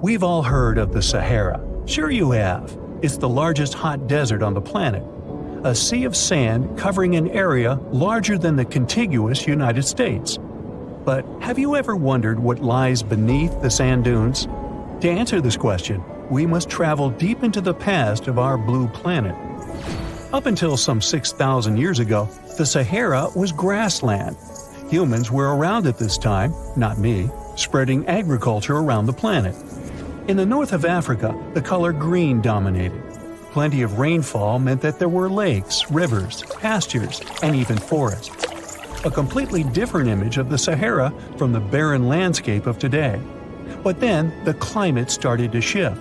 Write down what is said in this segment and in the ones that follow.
We've all heard of the Sahara. Sure you have. It's the largest hot desert on the planet. A sea of sand covering an area larger than the contiguous United States. But have you ever wondered what lies beneath the sand dunes? To answer this question, we must travel deep into the past of our blue planet. Up until some 6,000 years ago, the Sahara was grassland. Humans were around at this time, not me, spreading agriculture around the planet. In the north of Africa, the color green dominated. Plenty of rainfall meant that there were lakes, rivers, pastures, and even forests. A completely different image of the Sahara from the barren landscape of today. But then, the climate started to shift.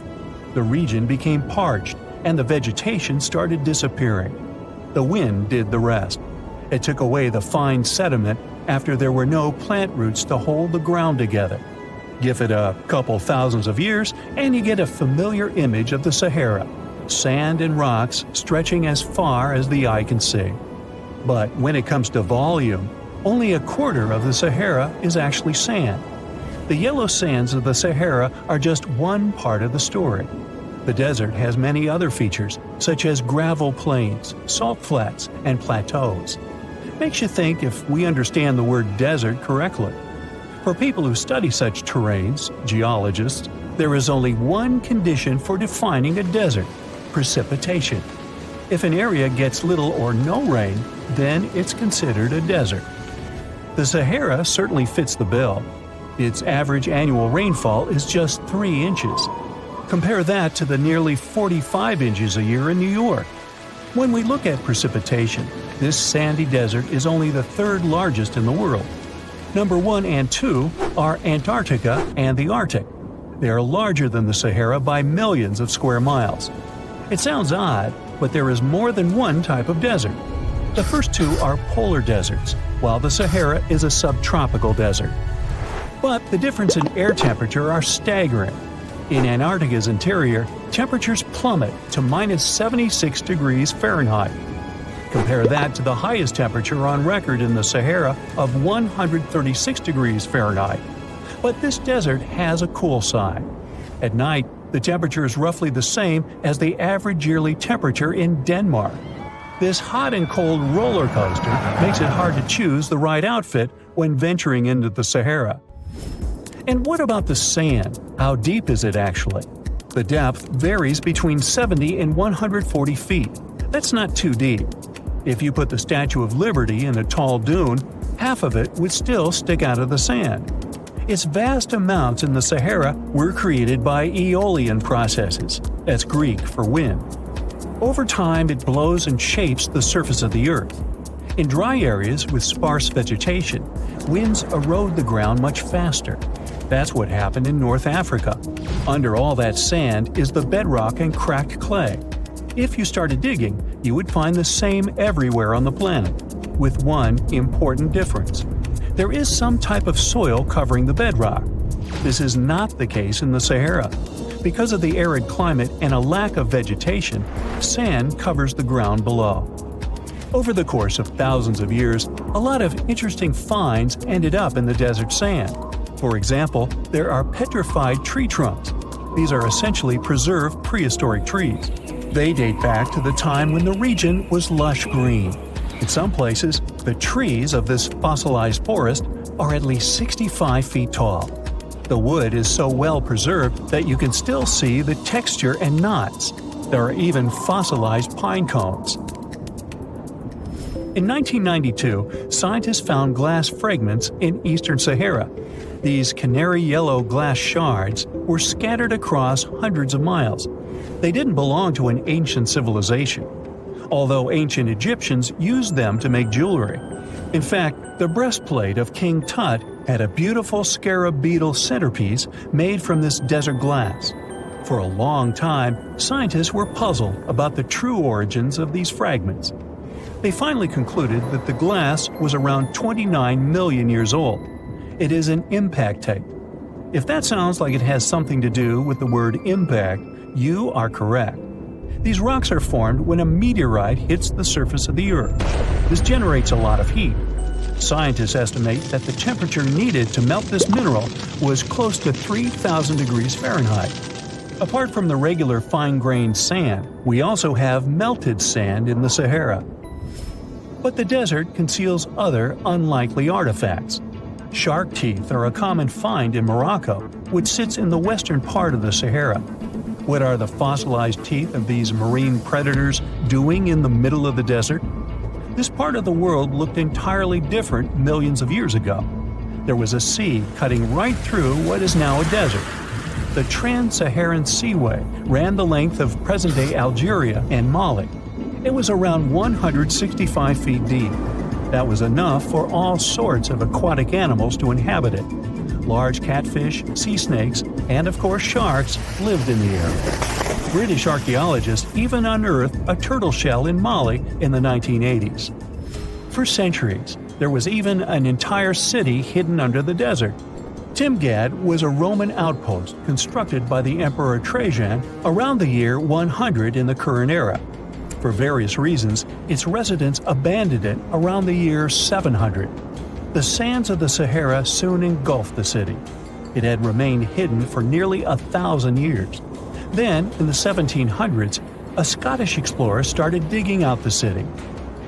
The region became parched, and the vegetation started disappearing. The wind did the rest. It took away the fine sediment after there were no plant roots to hold the ground together. Give it a couple thousands of years, and you get a familiar image of the Sahara. Sand and rocks stretching as far as the eye can see. But when it comes to volume, only a quarter of the Sahara is actually sand. The yellow sands of the Sahara are just one part of the story. The desert has many other features, such as gravel plains, salt flats, and plateaus. Makes you think if we understand the word desert correctly. For people who study such terrains, geologists, there is only one condition for defining a desert: precipitation. If an area gets little or no rain, then it's considered a desert. The Sahara certainly fits the bill. Its average annual rainfall is just 3 inches. Compare that to the nearly 45 inches a year in New York. When we look at precipitation, this sandy desert is only the third largest in the world. Number 1 and 2 are Antarctica and the Arctic. They are larger than the Sahara by millions of square miles. It sounds odd, but there is more than one type of desert. The first two are polar deserts, while the Sahara is a subtropical desert. But the difference in air temperature are staggering. In Antarctica's interior, temperatures plummet to minus 76 degrees Fahrenheit. Compare that to the highest temperature on record in the Sahara of 136 degrees Fahrenheit. But this desert has a cool side. At night, the temperature is roughly the same as the average yearly temperature in Denmark. This hot and cold roller coaster makes it hard to choose the right outfit when venturing into the Sahara. And what about the sand? How deep is it actually? The depth varies between 70 and 140 feet. That's not too deep. If you put the Statue of Liberty in a tall dune, half of it would still stick out of the sand. Its vast amounts in the Sahara were created by aeolian processes. That's Greek for wind. Over time, it blows and shapes the surface of the earth. In dry areas with sparse vegetation, winds erode the ground much faster. That's what happened in North Africa. Under all that sand is the bedrock and cracked clay. If you started digging, you would find the same everywhere on the planet, with one important difference. There is some type of soil covering the bedrock. This is not the case in the Sahara. Because of the arid climate and a lack of vegetation, sand covers the ground below. Over the course of thousands of years, a lot of interesting finds ended up in the desert sand. For example, there are petrified tree trunks. These are essentially preserved prehistoric trees. They date back to the time when the region was lush green. In some places, the trees of this fossilized forest are at least 65 feet tall. The wood is so well preserved that you can still see the texture and knots. There are even fossilized pine cones. In 1992, scientists found glass fragments in eastern Sahara. These canary yellow glass shards were scattered across hundreds of miles. They didn't belong to an ancient civilization, although ancient Egyptians used them to make jewelry. In fact, the breastplate of King Tut had a beautiful scarab beetle centerpiece made from this desert glass. For a long time, scientists were puzzled about the true origins of these fragments. They finally concluded that the glass was around 29 million years old. It is an impact tape. If that sounds like it has something to do with the word impact, you are correct. These rocks are formed when a meteorite hits the surface of the Earth. This generates a lot of heat. Scientists estimate that the temperature needed to melt this mineral was close to 3,000 degrees Fahrenheit. Apart from the regular fine-grained sand, we also have melted sand in the Sahara. But the desert conceals other unlikely artifacts. Shark teeth are a common find in Morocco, which sits in the western part of the Sahara. What are the fossilized teeth of these marine predators doing in the middle of the desert? This part of the world looked entirely different millions of years ago. There was a sea cutting right through what is now a desert. The Trans-Saharan Seaway ran the length of present-day Algeria and Mali. It was around 165 feet deep. That was enough for all sorts of aquatic animals to inhabit it. Large catfish, sea snakes, and of course sharks lived in the area. British archaeologists even unearthed a turtle shell in Mali in the 1980s. For centuries, there was even an entire city hidden under the desert. Timgad was a Roman outpost constructed by the Emperor Trajan around the year 100 in the current era. For various reasons, its residents abandoned it around the year 700. The sands of the Sahara soon engulfed the city. It had remained hidden for nearly 1,000 years. Then, in the 1700s, a Scottish explorer started digging out the city.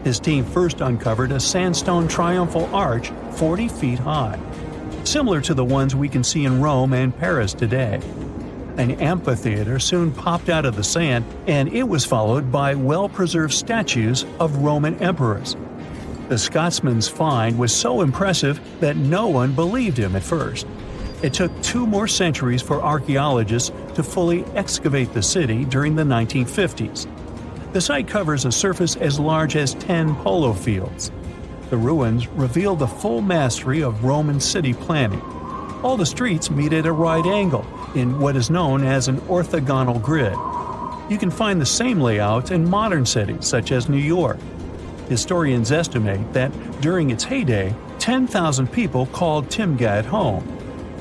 His team first uncovered a sandstone triumphal arch 40 feet high, similar to the ones we can see in Rome and Paris today. An amphitheater soon popped out of the sand, and it was followed by well-preserved statues of Roman emperors. The Scotsman's find was so impressive that no one believed him at first. It took 2 more centuries for archaeologists to fully excavate the city during the 1950s. The site covers a surface as large as 10 polo fields. The ruins reveal the full mastery of Roman city planning. All the streets meet at a right angle in what is known as an orthogonal grid. You can find the same layout in modern cities such as New York. Historians estimate that during its heyday, 10,000 people called Timgad home.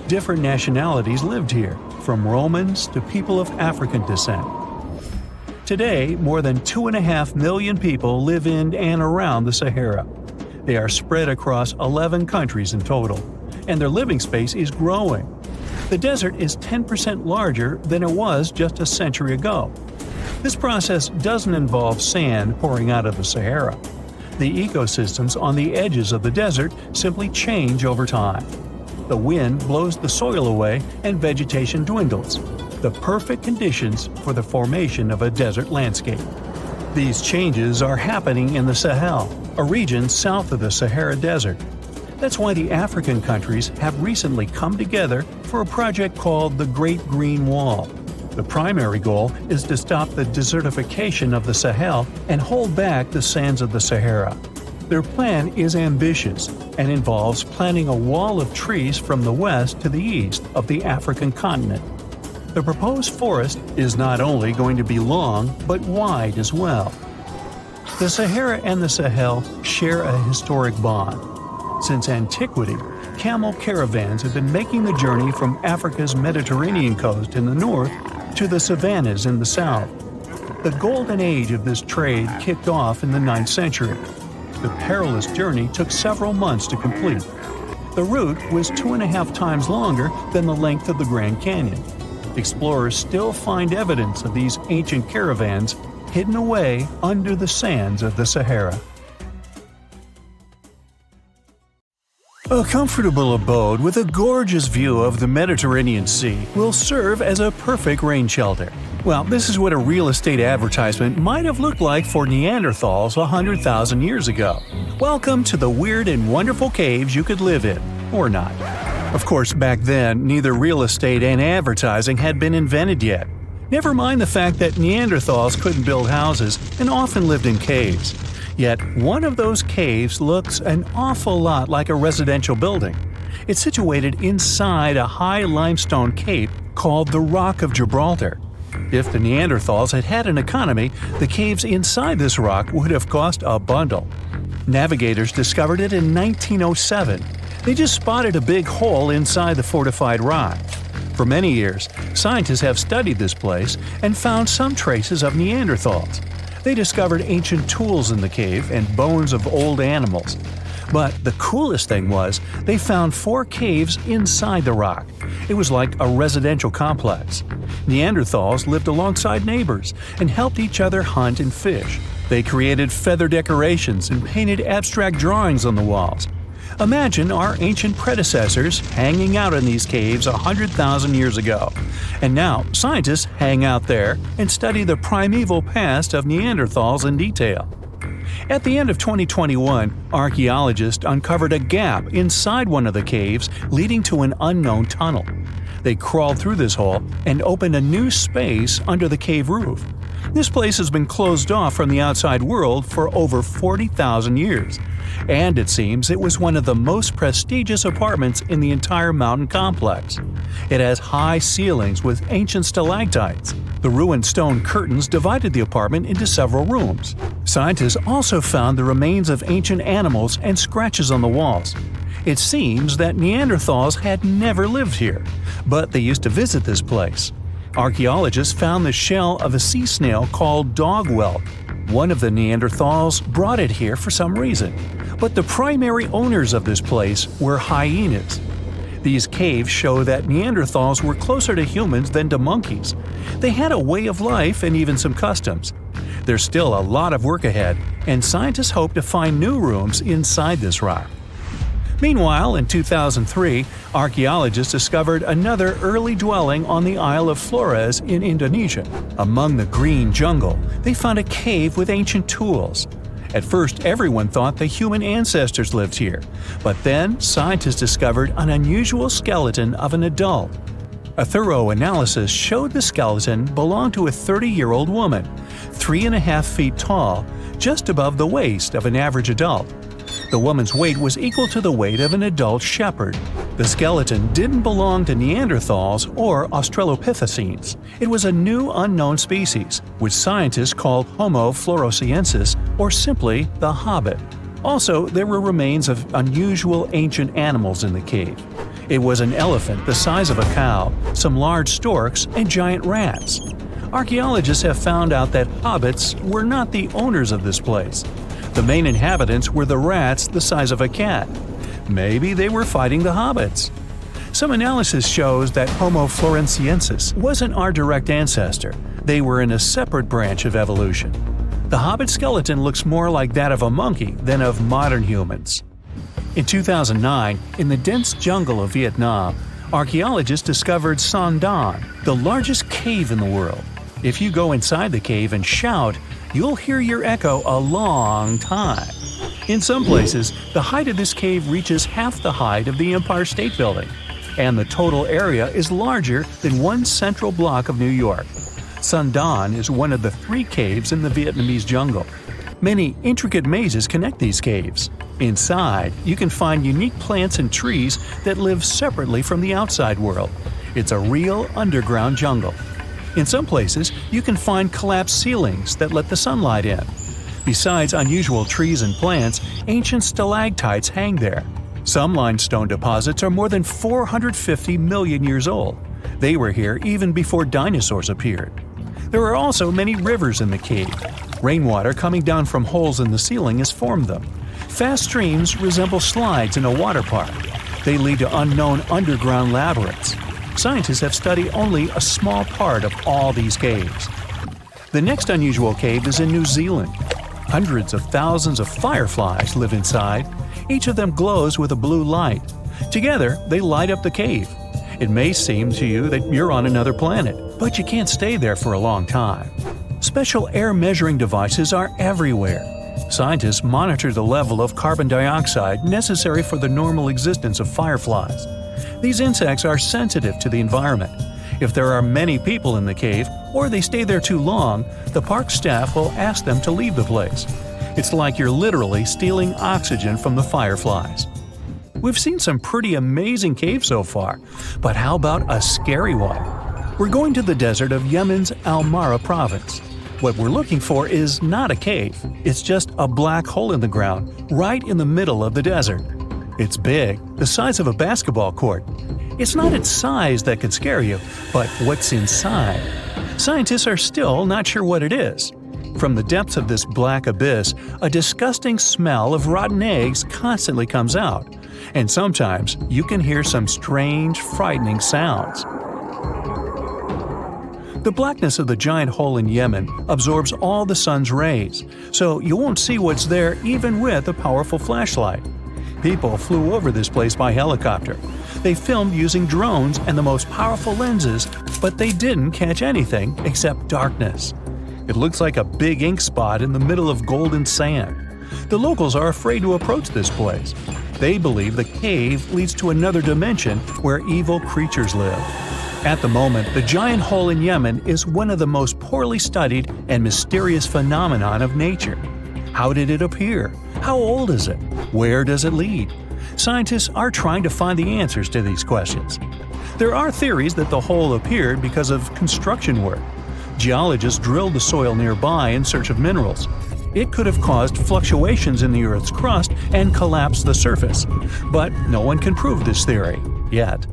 Different nationalities lived here, from Romans to people of African descent. Today, more than 2.5 million people live in and around the Sahara. They are spread across 11 countries in total, and their living space is growing. The desert is 10% larger than it was just a century ago. This process doesn't involve sand pouring out of the Sahara. The ecosystems on the edges of the desert simply change over time. The wind blows the soil away and vegetation dwindles. The perfect conditions for the formation of a desert landscape. These changes are happening in the Sahel, a region south of the Sahara Desert. That's why the African countries have recently come together for a project called the Great Green Wall. The primary goal is to stop the desertification of the Sahel and hold back the sands of the Sahara. Their plan is ambitious and involves planting a wall of trees from the west to the east of the African continent. The proposed forest is not only going to be long, but wide as well. The Sahara and the Sahel share a historic bond. Since antiquity, camel caravans have been making the journey from Africa's Mediterranean coast in the north to the savannas in the south. The golden age of this trade kicked off in the 9th century. The perilous journey took several months to complete. The route was 2.5 times longer than the length of the Grand Canyon. Explorers still find evidence of these ancient caravans hidden away under the sands of the Sahara. A comfortable abode with a gorgeous view of the Mediterranean Sea will serve as a perfect rain shelter. Well, this is what a real estate advertisement might have looked like for Neanderthals 100,000 years ago. Welcome to the weird and wonderful caves you could live in, or not. Of course, back then, neither real estate and advertising had been invented yet. Never mind the fact that Neanderthals couldn't build houses and often lived in caves. Yet, one of those caves looks an awful lot like a residential building. It's situated inside a high limestone cape called the Rock of Gibraltar. If the Neanderthals had had an economy, the caves inside this rock would have cost a bundle. Navigators discovered it in 1907. They just spotted a big hole inside the fortified rock. For many years, scientists have studied this place and found some traces of Neanderthals. They discovered ancient tools in the cave and bones of old animals. But the coolest thing was, they found 4 caves inside the rock. It was like a residential complex. Neanderthals lived alongside neighbors and helped each other hunt and fish. They created feather decorations and painted abstract drawings on the walls. Imagine our ancient predecessors hanging out in these caves 100,000 years ago. And now, scientists hang out there and study the primeval past of Neanderthals in detail. At the end of 2021, archaeologists uncovered a gap inside one of the caves leading to an unknown tunnel. They crawled through this hole and opened a new space under the cave roof. This place has been closed off from the outside world for over 40,000 years. And it seems it was one of the most prestigious apartments in the entire mountain complex. It has high ceilings with ancient stalactites. The ruined stone curtains divided the apartment into several rooms. Scientists also found the remains of ancient animals and scratches on the walls. It seems that Neanderthals had never lived here, but they used to visit this place. Archaeologists found the shell of a sea snail called dog whelk. One of the Neanderthals brought it here for some reason, but the primary owners of this place were hyenas. These caves show that Neanderthals were closer to humans than to monkeys. They had a way of life and even some customs. There's still a lot of work ahead, and scientists hope to find new rooms inside this rock. Meanwhile, in 2003, archaeologists discovered another early dwelling on the Isle of Flores in Indonesia. Among the green jungle, they found a cave with ancient tools. At first, everyone thought the human ancestors lived here, but then scientists discovered an unusual skeleton of an adult. A thorough analysis showed the skeleton belonged to a 30-year-old woman, 3.5 feet tall, just above the waist of an average adult. The woman's weight was equal to the weight of an adult shepherd. The skeleton didn't belong to Neanderthals or Australopithecines. It was a new unknown species, which scientists called Homo floresiensis, or simply the Hobbit. Also, there were remains of unusual ancient animals in the cave. It was an elephant the size of a cow, some large storks, and giant rats. Archaeologists have found out that hobbits were not the owners of this place. The main inhabitants were the rats the size of a cat. Maybe they were fighting the hobbits. Some analysis shows that Homo floresiensis wasn't our direct ancestor. They were in a separate branch of evolution. The hobbit skeleton looks more like that of a monkey than of modern humans. In 2009, in the dense jungle of Vietnam, archaeologists discovered Sunken, the largest cave in the world. If you go inside the cave and shout, you'll hear your echo a long time. In some places, the height of this cave reaches half the height of the Empire State Building, and the total area is larger than one central block of New York. Sunken is one of the 3 caves in the Vietnamese jungle. Many intricate mazes connect these caves. Inside, you can find unique plants and trees that live separately from the outside world. It's a real underground jungle. In some places, you can find collapsed ceilings that let the sunlight in. Besides unusual trees and plants, ancient stalactites hang there. Some limestone deposits are more than 450 million years old. They were here even before dinosaurs appeared. There are also many rivers in the cave. Rainwater coming down from holes in the ceiling has formed them. Fast streams resemble slides in a water park. They lead to unknown underground labyrinths. Scientists have studied only a small part of all these caves. The next unusual cave is in New Zealand. Hundreds of thousands of fireflies live inside. Each of them glows with a blue light. Together, they light up the cave. It may seem to you that you're on another planet, but you can't stay there for a long time. Special air measuring devices are everywhere. Scientists monitor the level of carbon dioxide necessary for the normal existence of fireflies. These insects are sensitive to the environment. If there are many people in the cave, or they stay there too long, the park staff will ask them to leave the place. It's like you're literally stealing oxygen from the fireflies. We've seen some pretty amazing caves so far, but how about a scary one? We're going to the desert of Yemen's Al-Mara province. What we're looking for is not a cave, it's just a black hole in the ground, right in the middle of the desert. It's big, the size of a basketball court. It's not its size that could scare you, but what's inside. Scientists are still not sure what it is. From the depths of this black abyss, a disgusting smell of rotten eggs constantly comes out, and sometimes you can hear some strange, frightening sounds. The blackness of the giant hole in Yemen absorbs all the sun's rays, so you won't see what's there even with a powerful flashlight. People flew over this place by helicopter. They filmed using drones and the most powerful lenses, but they didn't catch anything except darkness. It looks like a big ink spot in the middle of golden sand. The locals are afraid to approach this place. They believe the cave leads to another dimension where evil creatures live. At the moment, the giant hole in Yemen is one of the most poorly studied and mysterious phenomenon of nature. How did it appear? How old is it? Where does it lead? Scientists are trying to find the answers to these questions. There are theories that the hole appeared because of construction work. Geologists drilled the soil nearby in search of minerals. It could have caused fluctuations in the Earth's crust and collapsed the surface. But no one can prove this theory, yet.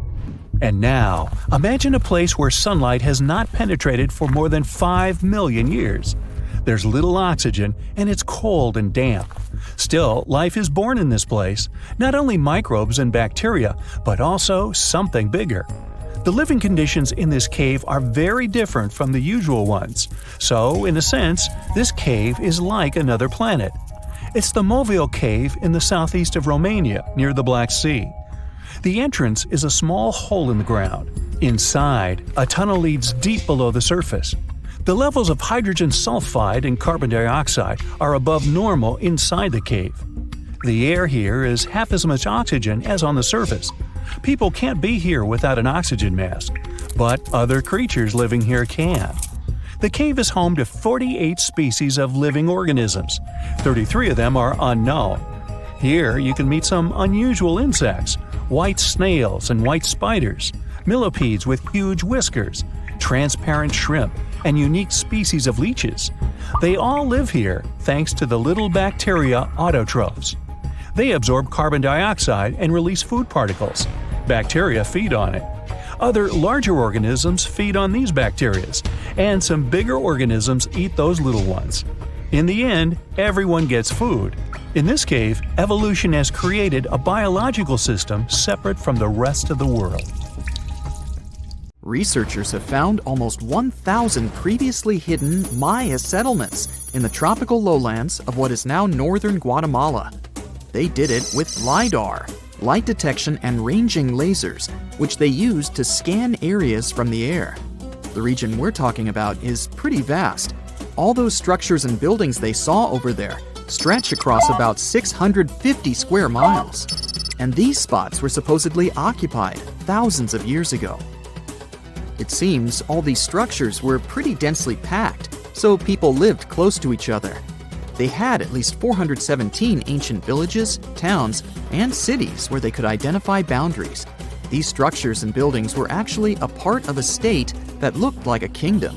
And now, imagine a place where sunlight has not penetrated for more than 5 million years. There's little oxygen, and it's cold and damp. Still, life is born in this place, not only microbes and bacteria, but also something bigger. The living conditions in this cave are very different from the usual ones, so, in a sense, this cave is like another planet. It's the Movile cave in the southeast of Romania, near the Black Sea. The entrance is a small hole in the ground. Inside, a tunnel leads deep below the surface. The levels of hydrogen sulfide and carbon dioxide are above normal inside the cave. The air here is half as much oxygen as on the surface. People can't be here without an oxygen mask, but other creatures living here can. The cave is home to 48 species of living organisms. 33 of them are unknown. Here you can meet some unusual insects, white snails and white spiders, millipedes with huge whiskers, transparent shrimp, and unique species of leeches. They all live here thanks to the little bacteria autotrophs. They absorb carbon dioxide and release food particles. Bacteria feed on it. Other larger organisms feed on these bacteria, and some bigger organisms eat those little ones. In the end, everyone gets food. In this cave, evolution has created a biological system separate from the rest of the world. Researchers have found almost 1,000 previously hidden Maya settlements in the tropical lowlands of what is now northern Guatemala. They did it with LiDAR, light detection and ranging lasers, which they used to scan areas from the air. The region we're talking about is pretty vast. All those structures and buildings they saw over there stretch across about 650 square miles. And these spots were supposedly occupied thousands of years ago. It seems all these structures were pretty densely packed, so people lived close to each other. They had at least 417 ancient villages, towns, and cities where they could identify boundaries. These structures and buildings were actually a part of a state that looked like a kingdom.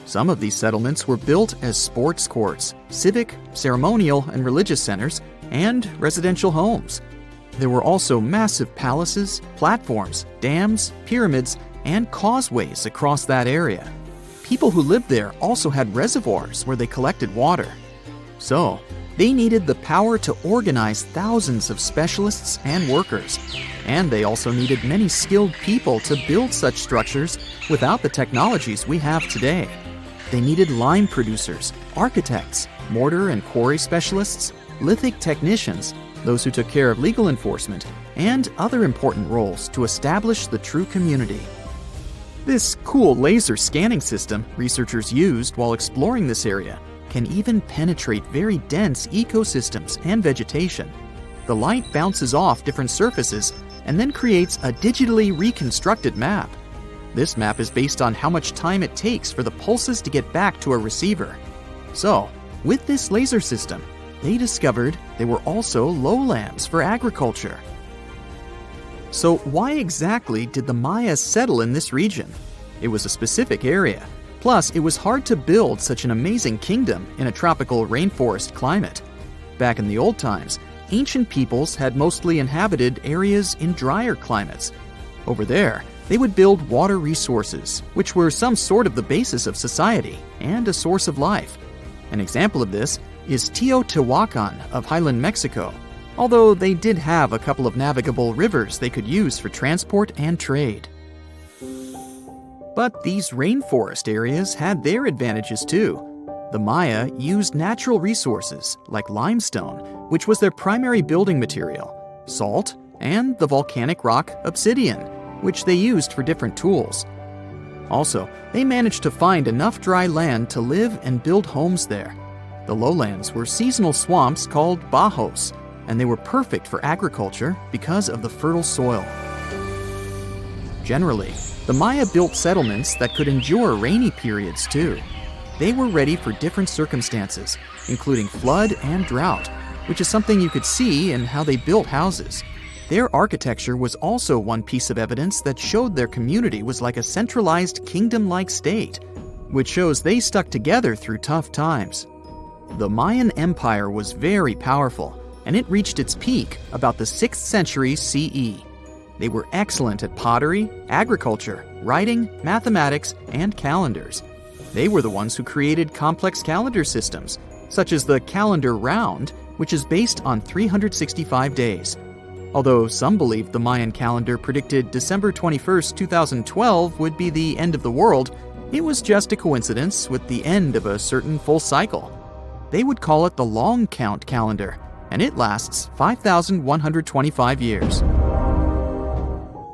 Some of these settlements were built as sports courts, civic, ceremonial, and religious centers, and residential homes. There were also massive palaces, platforms, dams, pyramids, and causeways across that area. People who lived there also had reservoirs where they collected water. So, they needed the power to organize thousands of specialists and workers. And they also needed many skilled people to build such structures without the technologies we have today. They needed lime producers, architects, mortar and quarry specialists, lithic technicians, those who took care of legal enforcement, and other important roles to establish the true community. This cool laser scanning system researchers used while exploring this area can even penetrate very dense ecosystems and vegetation. The light bounces off different surfaces and then creates a digitally reconstructed map. This map is based on how much time it takes for the pulses to get back to a receiver. So, with this laser system, they discovered there were also lowlands for agriculture. So why exactly did the Mayas settle in this region? It was a specific area. Plus, it was hard to build such an amazing kingdom in a tropical rainforest climate. Back in the old times, ancient peoples had mostly inhabited areas in drier climates. Over there, They would build water resources, which were some sort of the basis of society and a source of life. An example of this is Teotihuacan of highland Mexico, although they did have a couple of navigable rivers they could use for transport and trade. But these rainforest areas had their advantages too. The Maya used natural resources like limestone, which was their primary building material, salt, and the volcanic rock obsidian, which they used for different tools. Also, they managed to find enough dry land to live and build homes there. The lowlands were seasonal swamps called bajos, and they were perfect for agriculture because of the fertile soil. Generally, the Maya built settlements that could endure rainy periods too. They were ready for different circumstances, including flood and drought, which is something you could see in how they built houses. Their architecture was also one piece of evidence that showed their community was like a centralized kingdom-like state, which shows they stuck together through tough times. The Mayan Empire was very powerful, and it reached its peak about the 6th century CE. They were excellent at pottery, agriculture, writing, mathematics, and calendars. They were the ones who created complex calendar systems, such as the calendar round, which is based on 365 days. Although some believed the Mayan calendar predicted December 21st, 2012 would be the end of the world, it was just a coincidence with the end of a certain full cycle. They would call it the long count calendar, and it lasts 5,125 years.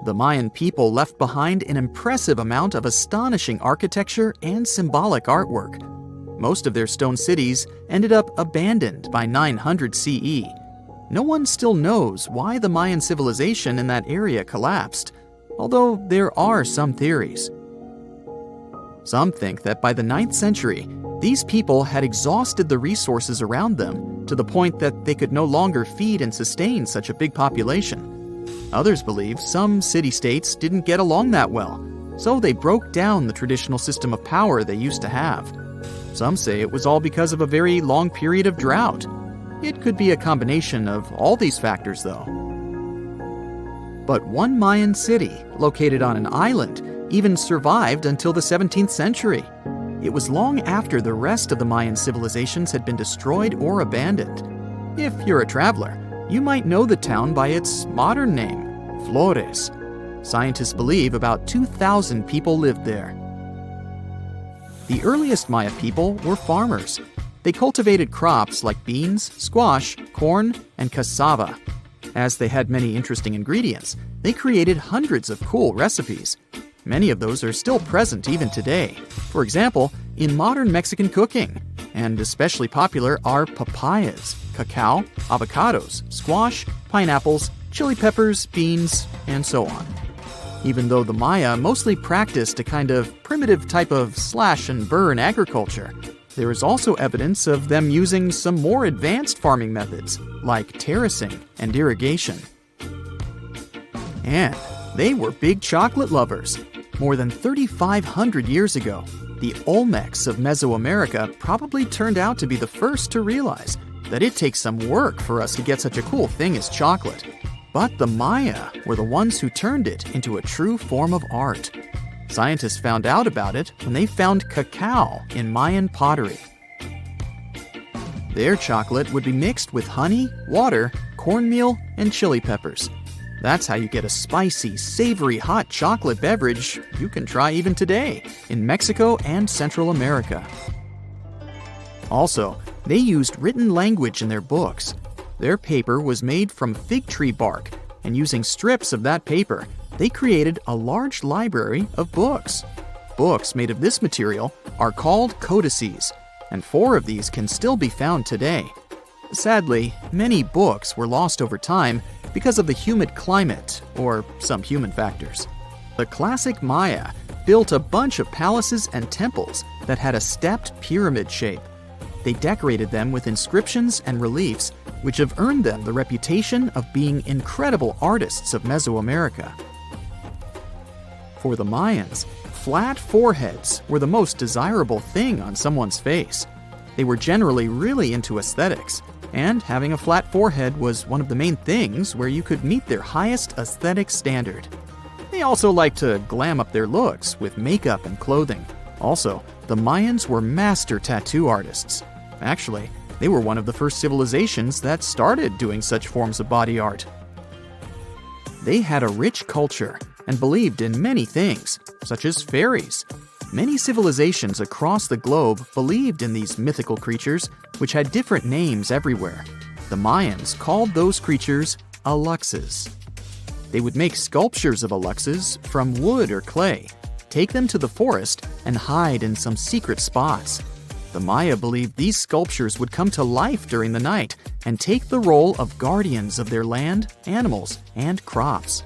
The Mayan people left behind an impressive amount of astonishing architecture and symbolic artwork. Most of their stone cities ended up abandoned by 900 CE. No one still knows why the Mayan civilization in that area collapsed, although there are some theories. Some think that by the 9th century, these people had exhausted the resources around them to the point that they could no longer feed and sustain such a big population. Others believe some city-states didn't get along that well, so they broke down the traditional system of power they used to have. Some say it was all because of a very long period of drought. It could be a combination of all these factors, though. But one Mayan city, located on an island, even survived until the 17th century. It was long after the rest of the Mayan civilizations had been destroyed or abandoned. If you're a traveler, you might know the town by its modern name, Flores. Scientists believe about 2,000 people lived there. The earliest Maya people were farmers. They cultivated crops like beans, squash, corn, and cassava. As they had many interesting ingredients, they created hundreds of cool recipes. Many of those are still present even today. For example, in modern Mexican cooking. And especially popular are papayas, cacao, avocados, squash, pineapples, chili peppers, beans, and so on. Even though the Maya mostly practiced a kind of primitive type of slash-and-burn agriculture, there is also evidence of them using some more advanced farming methods, like terracing and irrigation. And they were big chocolate lovers. More than 3,500 years ago, the Olmecs of Mesoamerica probably turned out to be the first to realize that it takes some work for us to get such a cool thing as chocolate. But the Maya were the ones who turned it into a true form of art. Scientists found out about it when they found cacao in Mayan pottery. Their chocolate would be mixed with honey, water, cornmeal, and chili peppers. That's how you get a spicy, savory, hot chocolate beverage you can try even today in Mexico and Central America. Also, they used written language in their books. Their paper was made from fig tree bark, and using strips of that paper, they created a large library of books. Books made of this material are called codices, and 4 of these can still be found today. Sadly, many books were lost over time because of the humid climate or some human factors. The classic Maya built a bunch of palaces and temples that had a stepped pyramid shape. They decorated them with inscriptions and reliefs, which have earned them the reputation of being incredible artists of Mesoamerica. For the Mayans, flat foreheads were the most desirable thing on someone's face. They were generally really into aesthetics, and having a flat forehead was one of the main things where you could meet their highest aesthetic standard. They also like to glam up their looks with makeup and clothing. Also, the Mayans were master tattoo artists. Actually, they were one of the first civilizations that started doing such forms of body art. They had a rich culture and believed in many things, such as fairies. Many civilizations across the globe believed in these mythical creatures, which had different names everywhere. The Mayans called those creatures aluxes. They would make sculptures of aluxes from wood or clay, take them to the forest, and hide in some secret spots. The Maya believed these sculptures would come to life during the night and take the role of guardians of their land, animals, and crops.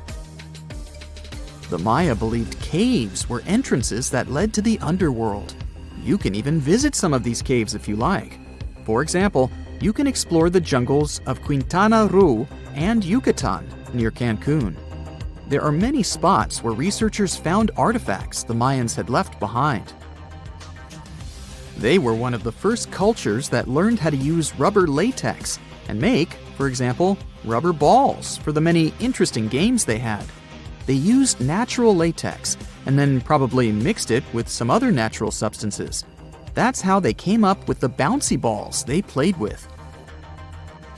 The Maya believed caves were entrances that led to the underworld. You can even visit some of these caves if you like. For example, you can explore the jungles of Quintana Roo and Yucatan near Cancun. There are many spots where researchers found artifacts the Mayans had left behind. They were one of the first cultures that learned how to use rubber latex and make, for example, rubber balls for the many interesting games they had. They used natural latex and then probably mixed it with some other natural substances. That's how they came up with the bouncy balls they played with.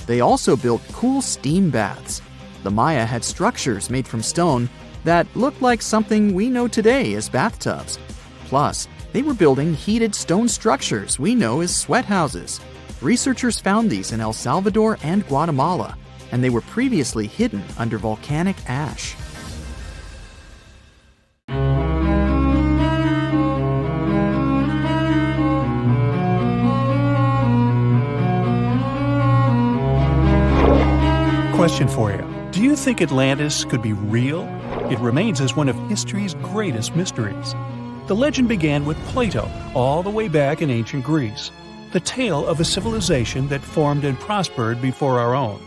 They also built cool steam baths. The Maya had structures made from stone that looked like something we know today as bathtubs. Plus, they were building heated stone structures we know as sweat houses. Researchers found these in El Salvador and Guatemala, and they were previously hidden under volcanic ash. Question for you. Do you think Atlantis could be real? It remains as one of history's greatest mysteries. The legend began with Plato, all the way back in ancient Greece. The tale of a civilization that formed and prospered before our own.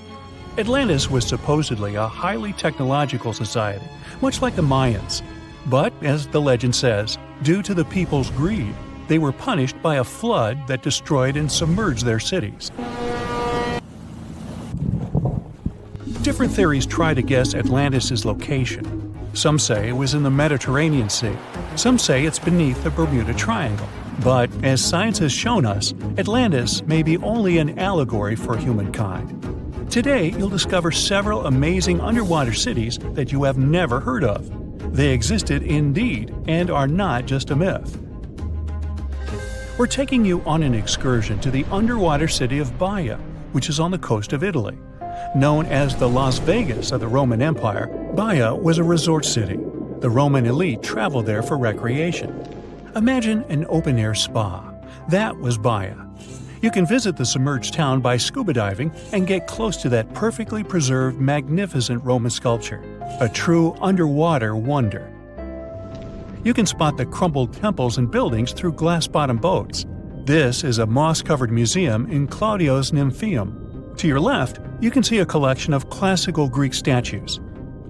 Atlantis was supposedly a highly technological society, much like the Mayans. But, as the legend says, due to the people's greed, they were punished by a flood that destroyed and submerged their cities. Different theories try to guess Atlantis' location. Some say it was in the Mediterranean Sea. Some say it's beneath the Bermuda Triangle. But, as science has shown us, Atlantis may be only an allegory for humankind. Today, you'll discover several amazing underwater cities that you have never heard of. They existed indeed and are not just a myth. We're taking you on an excursion to the underwater city of Baia, which is on the coast of Italy. Known as the Las Vegas of the Roman Empire, Baia was a resort city. The Roman elite traveled there for recreation. Imagine an open-air spa. That was Baia. You can visit the submerged town by scuba diving and get close to that perfectly preserved, magnificent Roman sculpture, a true underwater wonder. You can spot the crumbled temples and buildings through glass-bottom boats. This is a moss-covered museum in Claudio's Nymphaeum. To your left, you can see a collection of classical Greek statues.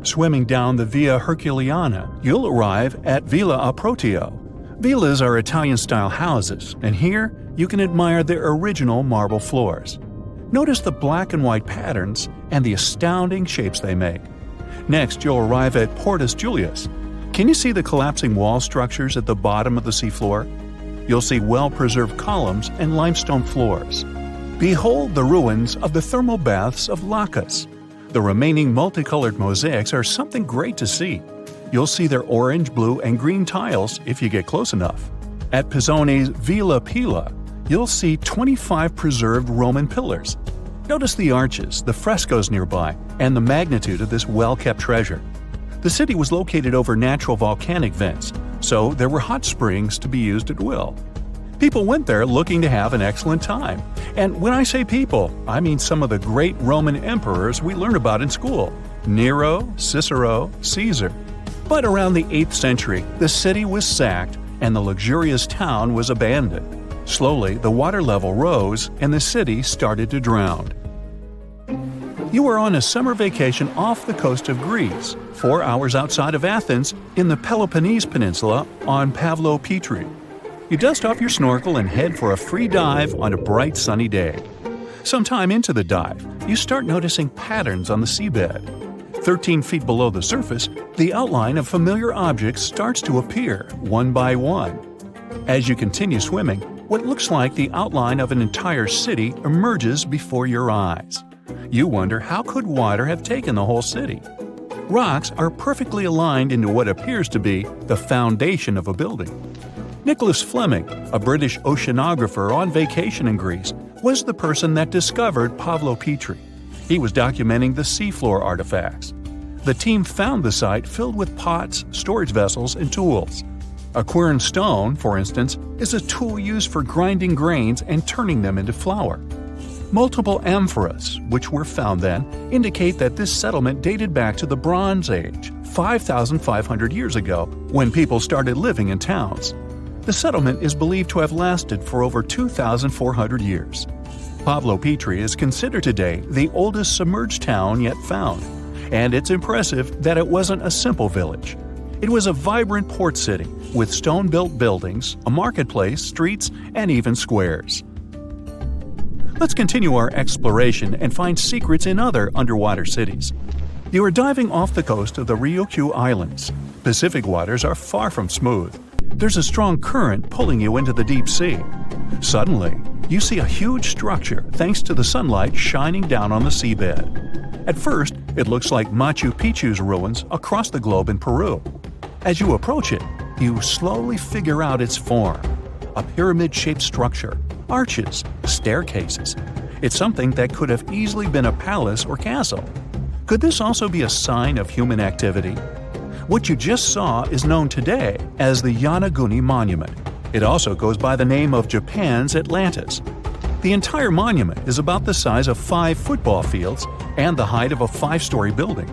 Swimming down the Via Herculeana, you'll arrive at Villa Aprotio. Villas are Italian-style houses, and here you can admire their original marble floors. Notice the black and white patterns and the astounding shapes they make. Next, you'll arrive at Portus Julius. Can you see the collapsing wall structures at the bottom of the seafloor? You'll see well-preserved columns and limestone floors. Behold the ruins of the thermal baths of Lacus. The remaining multicolored mosaics are something great to see. You'll see their orange, blue, and green tiles if you get close enough. At Pisoni's Villa Pila, you'll see 25 preserved Roman pillars. Notice the arches, the frescoes nearby, and the magnitude of this well-kept treasure. The city was located over natural volcanic vents, so there were hot springs to be used at will. People went there looking to have an excellent time. And when I say people, I mean some of the great Roman emperors we learn about in school: Nero, Cicero, Caesar. But around the 8th century, the city was sacked and the luxurious town was abandoned. Slowly, the water level rose and the city started to drown. You are on a summer vacation off the coast of Greece, 4 hours outside of Athens, in the Peloponnese Peninsula on Pavlo Petri. You dust off your snorkel and head for a free dive on a bright sunny day. Sometime into the dive, you start noticing patterns on the seabed. 13 feet below the surface, the outline of familiar objects starts to appear, one by one. As you continue swimming, what looks like the outline of an entire city emerges before your eyes. You wonder, how could water have taken the whole city? Rocks are perfectly aligned into what appears to be the foundation of a building. Nicholas Fleming, a British oceanographer on vacation in Greece, was the person that discovered Pavlo Petri. He was documenting the seafloor artifacts. The team found the site filled with pots, storage vessels, and tools. A quern stone, for instance, is a tool used for grinding grains and turning them into flour. Multiple amphoras, which were found then, indicate that this settlement dated back to the Bronze Age, 5,500 years ago, when people started living in towns. The settlement is believed to have lasted for over 2,400 years. Pavlo Petri is considered today the oldest submerged town yet found, and it's impressive that it wasn't a simple village. It was a vibrant port city with stone-built buildings, a marketplace, streets, and even squares. Let's continue our exploration and find secrets in other underwater cities. You are diving off the coast of the Ryukyu Islands. Pacific waters are far from smooth. There's a strong current pulling you into the deep sea. Suddenly, you see a huge structure thanks to the sunlight shining down on the seabed. At first, it looks like Machu Picchu's ruins across the globe in Peru. As you approach it, you slowly figure out its form. A pyramid-shaped structure, arches, staircases. It's something that could have easily been a palace or castle. Could this also be a sign of human activity? What you just saw is known today as the Yonaguni Monument. It also goes by the name of Japan's Atlantis. The entire monument is about the size of 5 football fields and the height of a 5-story building.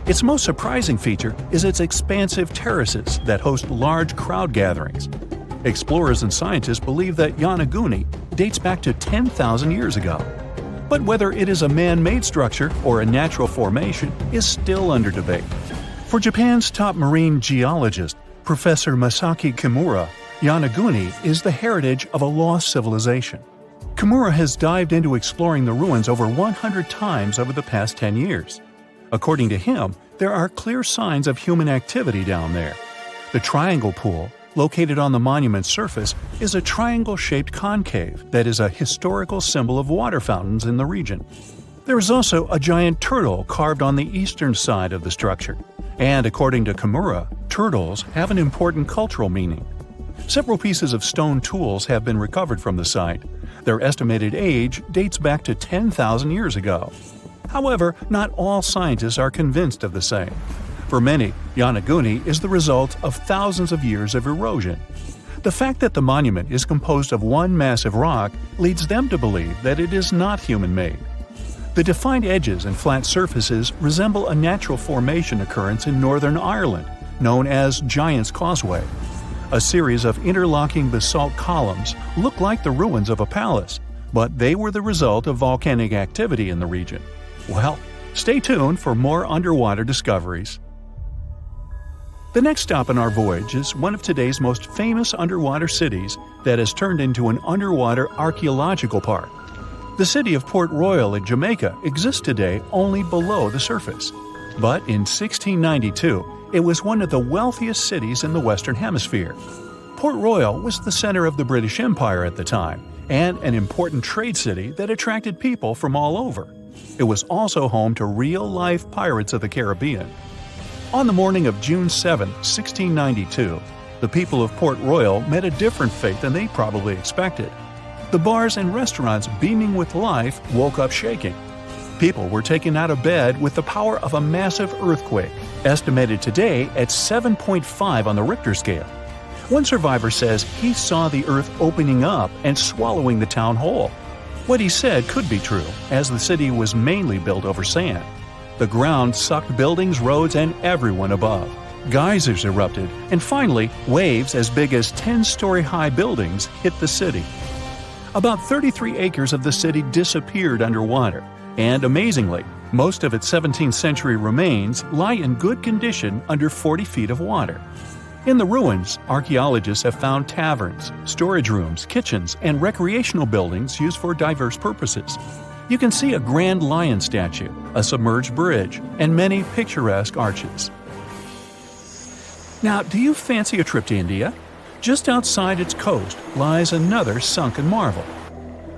Its most surprising feature is its expansive terraces that host large crowd gatherings. Explorers and scientists believe that Yonaguni dates back to 10,000 years ago. But whether it is a man-made structure or a natural formation is still under debate. For Japan's top marine geologist, Professor Masaki Kimura, Yonaguni is the heritage of a lost civilization. Kimura has dived into exploring the ruins over 100 times over the past 10 years. According to him, there are clear signs of human activity down there. The Triangle Pool, located on the monument's surface, is a triangle-shaped concave that is a historical symbol of water fountains in the region. There is also a giant turtle carved on the eastern side of the structure. And according to Kimura, turtles have an important cultural meaning. Several pieces of stone tools have been recovered from the site. Their estimated age dates back to 10,000 years ago. However, not all scientists are convinced of the same. For many, Yonaguni is the result of thousands of years of erosion. The fact that the monument is composed of one massive rock leads them to believe that it is not human-made. The defined edges and flat surfaces resemble a natural formation occurrence in Northern Ireland, known as Giant's Causeway. A series of interlocking basalt columns look like the ruins of a palace, but they were the result of volcanic activity in the region. Well, stay tuned for more underwater discoveries. The next stop on our voyage is one of today's most famous underwater cities that has turned into an underwater archaeological park. The city of Port Royal in Jamaica exists today only below the surface. But in 1692, it was one of the wealthiest cities in the Western Hemisphere. Port Royal was the center of the British Empire at the time, and an important trade city that attracted people from all over. It was also home to real-life pirates of the Caribbean. On the morning of June 7, 1692, the people of Port Royal met a different fate than they probably expected. The bars and restaurants beaming with life woke up shaking. People were taken out of bed with the power of a massive earthquake, estimated today at 7.5 on the Richter scale. One survivor says he saw the earth opening up and swallowing the town whole. What he said could be true, as the city was mainly built over sand. The ground sucked buildings, roads, and everyone above. Geysers erupted, and finally, waves as big as 10-story-high buildings hit the city. About 33 acres of the city disappeared underwater, and amazingly, most of its 17th century remains lie in good condition under 40 feet of water. In the ruins, archaeologists have found taverns, storage rooms, kitchens, and recreational buildings used for diverse purposes. You can see a grand lion statue, a submerged bridge, and many picturesque arches. Now, do you fancy a trip to India? Just outside its coast lies another sunken marvel.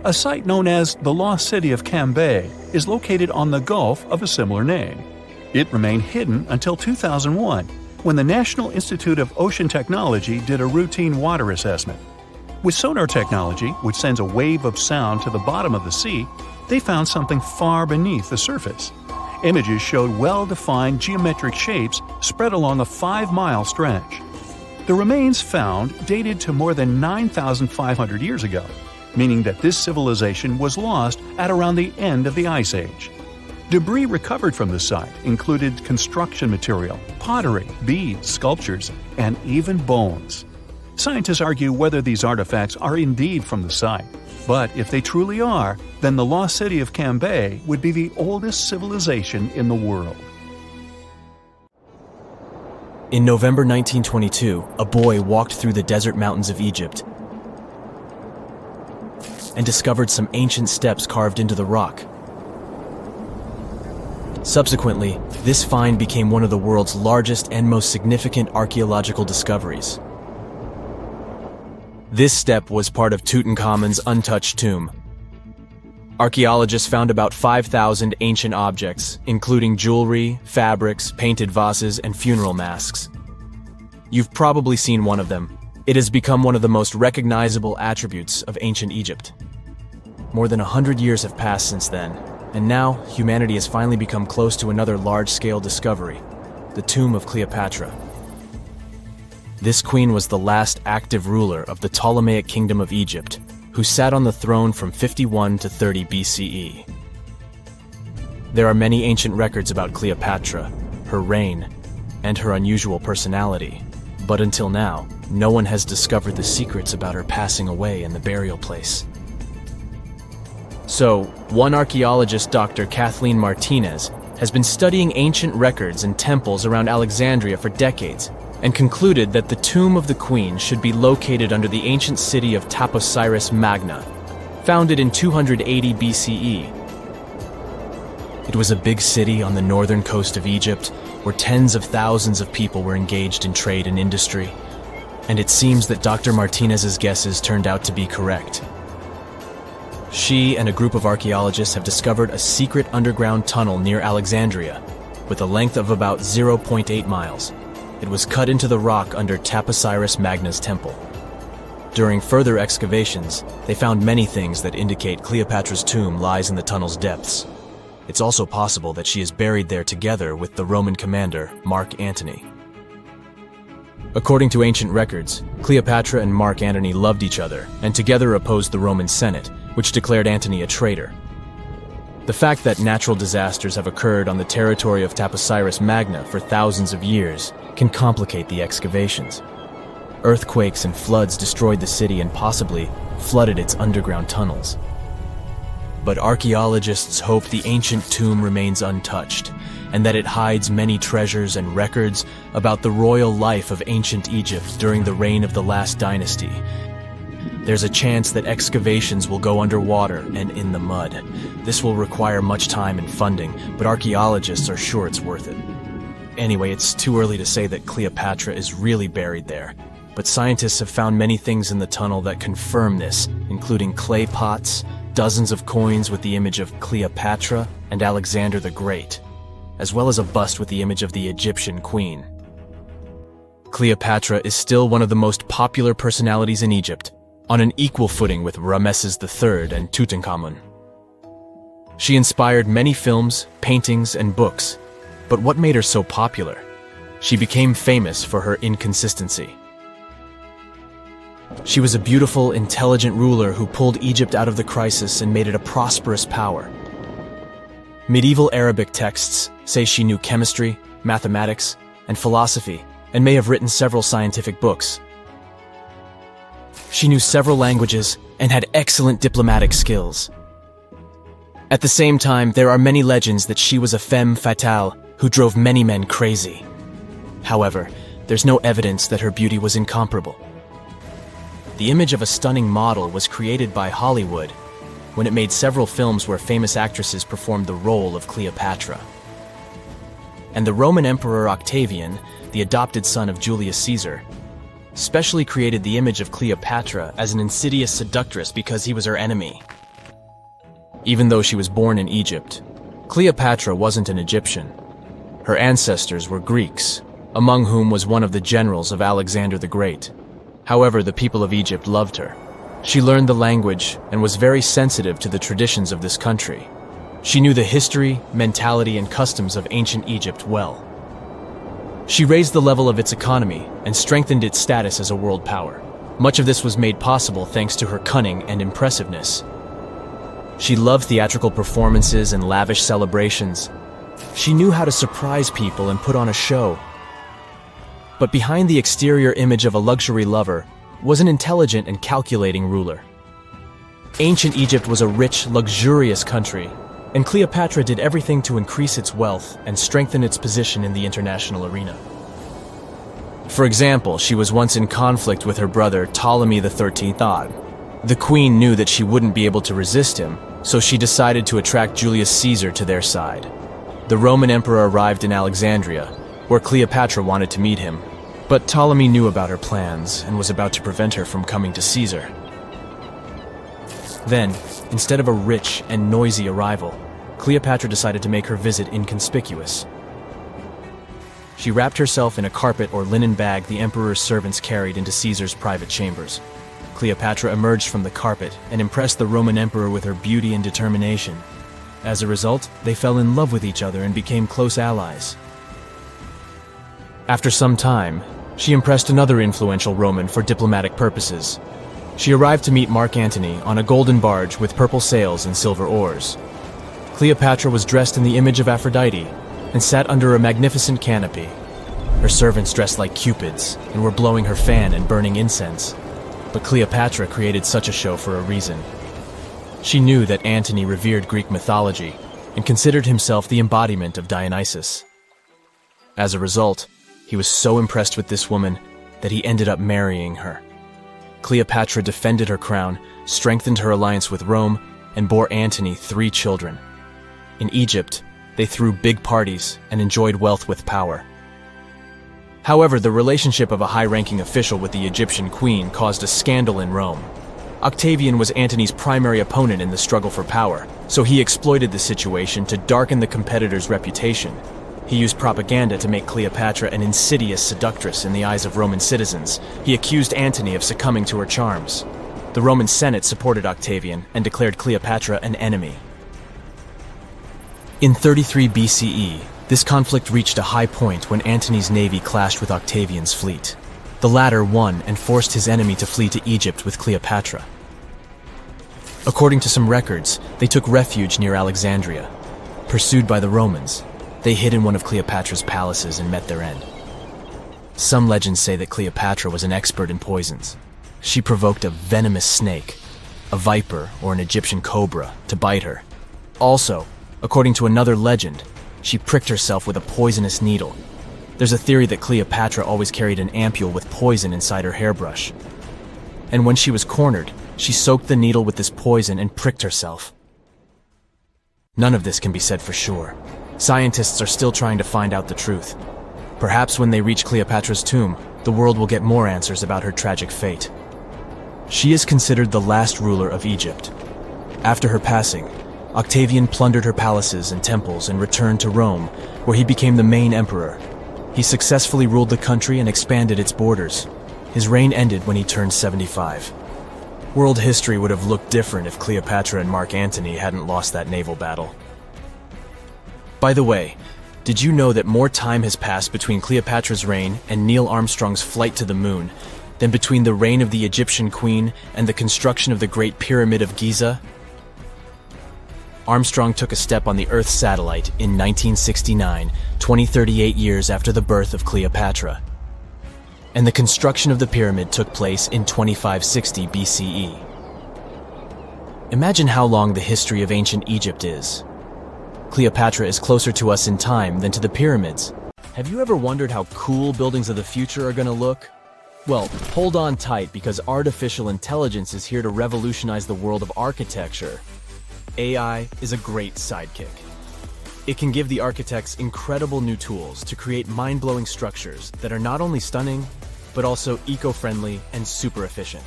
A site known as the Lost City of Cambay is located on the Gulf of a similar name. It remained hidden until 2001, when the National Institute of Ocean Technology did a routine water assessment. With sonar technology, which sends a wave of sound to the bottom of the sea, they found something far beneath the surface. Images showed well-defined geometric shapes spread along a 5-mile stretch. The remains found dated to more than 9,500 years ago, meaning that this civilization was lost at around the end of the Ice Age. Debris recovered from the site included construction material, pottery, beads, sculptures, and even bones. Scientists argue whether these artifacts are indeed from the site, but if they truly are, then the Lost City of Cambay would be the oldest civilization in the world. In November 1922, a boy walked through the desert mountains of Egypt and discovered some ancient steps carved into the rock. Subsequently, this find became one of the world's largest and most significant archaeological discoveries. This step was part of Tutankhamun's untouched tomb. Archaeologists found about 5,000 ancient objects, including jewelry, fabrics, painted vases, and funeral masks. You've probably seen one of them. It has become one of the most recognizable attributes of ancient Egypt. More than 100 years have passed since then, and now humanity has finally become close to another large-scale discovery, the tomb of Cleopatra. This queen was the last active ruler of the Ptolemaic Kingdom of Egypt, who sat on the throne from 51 to 30 BCE. There are many ancient records about Cleopatra, her reign, and her unusual personality, but until now, no one has discovered the secrets about her passing away in the burial place. So, one archaeologist, Dr. Kathleen Martinez, has been studying ancient records and temples around Alexandria for decades, and concluded that the tomb of the queen should be located under the ancient city of Taposiris Magna, founded in 280 BCE. It was a big city on the northern coast of Egypt, where tens of thousands of people were engaged in trade and industry, and it seems that Dr. Martinez's guesses turned out to be correct. She and a group of archaeologists have discovered a secret underground tunnel near Alexandria, with a length of about 0.8 miles. It was cut into the rock under Taposiris Magna's temple. During further excavations, they found many things that indicate Cleopatra's tomb lies in the tunnel's depths. It's also possible that she is buried there together with the Roman commander, Mark Antony. According to ancient records, Cleopatra and Mark Antony loved each other and together opposed the Roman Senate, which declared Antony a traitor. The fact that natural disasters have occurred on the territory of Taposiris Magna for thousands of years can complicate the excavations. Earthquakes and floods destroyed the city and possibly flooded its underground tunnels. But archaeologists hope the ancient tomb remains untouched, and that it hides many treasures and records about the royal life of ancient Egypt during the reign of the last dynasty. There's a chance that excavations will go underwater and in the mud. This will require much time and funding, but archaeologists are sure it's worth it. Anyway, it's too early to say that Cleopatra is really buried there, but scientists have found many things in the tunnel that confirm this, including clay pots, dozens of coins with the image of Cleopatra and Alexander the Great, as well as a bust with the image of the Egyptian queen. Cleopatra is still one of the most popular personalities in Egypt, on an equal footing with Ramesses III and Tutankhamun. She inspired many films, paintings, and books, but what made her so popular? She became famous for her inconsistency. She was a beautiful, intelligent ruler who pulled Egypt out of the crisis and made it a prosperous power. Medieval Arabic texts say she knew chemistry, mathematics, and philosophy, and may have written several scientific books. She knew several languages and had excellent diplomatic skills. At the same time, there are many legends that she was a femme fatale who drove many men crazy. However, there's no evidence that her beauty was incomparable. The image of a stunning model was created by Hollywood, when it made several films where famous actresses performed the role of Cleopatra. And the Roman Emperor Octavian, the adopted son of Julius Caesar, specially created the image of Cleopatra as an insidious seductress because he was her enemy. Even though she was born in Egypt, Cleopatra wasn't an Egyptian. Her ancestors were Greeks, among whom was one of the generals of Alexander the Great. However, the people of Egypt loved her. She learned the language and was very sensitive to the traditions of this country. She knew the history, mentality, and customs of ancient Egypt well. She raised the level of its economy and strengthened its status as a world power. Much of this was made possible thanks to her cunning and impressiveness. She loved theatrical performances and lavish celebrations. She knew how to surprise people and put on a show. But behind the exterior image of a luxury lover was an intelligent and calculating ruler. Ancient Egypt was a rich, luxurious country, and Cleopatra did everything to increase its wealth and strengthen its position in the international arena. For example, she was once in conflict with her brother Ptolemy XIII. The queen knew that she wouldn't be able to resist him, so she decided to attract Julius Caesar to their side. The Roman emperor arrived in Alexandria, where Cleopatra wanted to meet him, but Ptolemy knew about her plans and was about to prevent her from coming to Caesar. Then, instead of a rich and noisy arrival, Cleopatra decided to make her visit inconspicuous. She wrapped herself in a carpet or linen bag the emperor's servants carried into Caesar's private chambers. Cleopatra emerged from the carpet and impressed the Roman emperor with her beauty and determination. As a result, they fell in love with each other and became close allies. After some time, she impressed another influential Roman for diplomatic purposes. She arrived to meet Mark Antony on a golden barge with purple sails and silver oars. Cleopatra was dressed in the image of Aphrodite and sat under a magnificent canopy. Her servants dressed like cupids and were blowing her fan and burning incense. But Cleopatra created such a show for a reason. She knew that Antony revered Greek mythology and considered himself the embodiment of Dionysus. As a result, he was so impressed with this woman that he ended up marrying her. Cleopatra defended her crown, strengthened her alliance with Rome, and bore Antony 3 children. In Egypt, they threw big parties and enjoyed wealth with power. However, the relationship of a high-ranking official with the Egyptian queen caused a scandal in Rome. Octavian was Antony's primary opponent in the struggle for power, so he exploited the situation to darken the competitor's reputation. He used propaganda to make Cleopatra an insidious seductress in the eyes of Roman citizens. He accused Antony of succumbing to her charms. The Roman Senate supported Octavian and declared Cleopatra an enemy. In 33 BCE, this conflict reached a high point when Antony's navy clashed with Octavian's fleet. The latter won and forced his enemy to flee to Egypt with Cleopatra. According to some records, they took refuge near Alexandria. Pursued by the Romans, they hid in one of Cleopatra's palaces and met their end. Some legends say that Cleopatra was an expert in poisons. She provoked a venomous snake, a viper or an Egyptian cobra, to bite her. Also, according to another legend, she pricked herself with a poisonous needle. There's a theory that Cleopatra always carried an ampule with poison inside her hairbrush. And when she was cornered, she soaked the needle with this poison and pricked herself. None of this can be said for sure. Scientists are still trying to find out the truth. Perhaps when they reach Cleopatra's tomb, the world will get more answers about her tragic fate. She is considered the last ruler of Egypt. After her passing, Octavian plundered her palaces and temples and returned to Rome, where he became the main emperor. He successfully ruled the country and expanded its borders. His reign ended when he turned 75. World history would have looked different if Cleopatra and Mark Antony hadn't lost that naval battle. By the way, did you know that more time has passed between Cleopatra's reign and Neil Armstrong's flight to the moon than between the reign of the Egyptian queen and the construction of the Great Pyramid of Giza? Armstrong took a step on the Earth satellite in 1969, 38 years after the birth of Cleopatra. And the construction of the pyramid took place in 2560 BCE. Imagine how long the history of ancient Egypt is. Cleopatra is closer to us in time than to the pyramids. Have you ever wondered how cool buildings of the future are going to look? Well, hold on tight because artificial intelligence is here to revolutionize the world of architecture. AI is a great sidekick. It can give the architects incredible new tools to create mind-blowing structures that are not only stunning, but also eco-friendly and super efficient.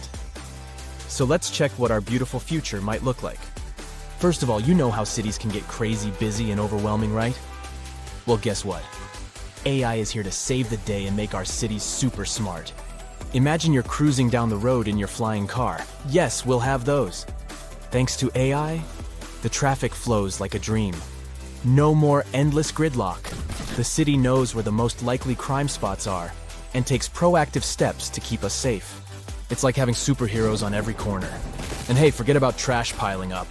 So let's check what our beautiful future might look like. First of all, you know how cities can get crazy busy and overwhelming, right? Well, guess what? AI is here to save the day and make our cities super smart. Imagine you're cruising down the road in your flying car. Yes, we'll have those. Thanks to AI, the traffic flows like a dream. No more endless gridlock. The city knows where the most likely crime spots are and takes proactive steps to keep us safe. It's like having superheroes on every corner. And hey, forget about trash piling up.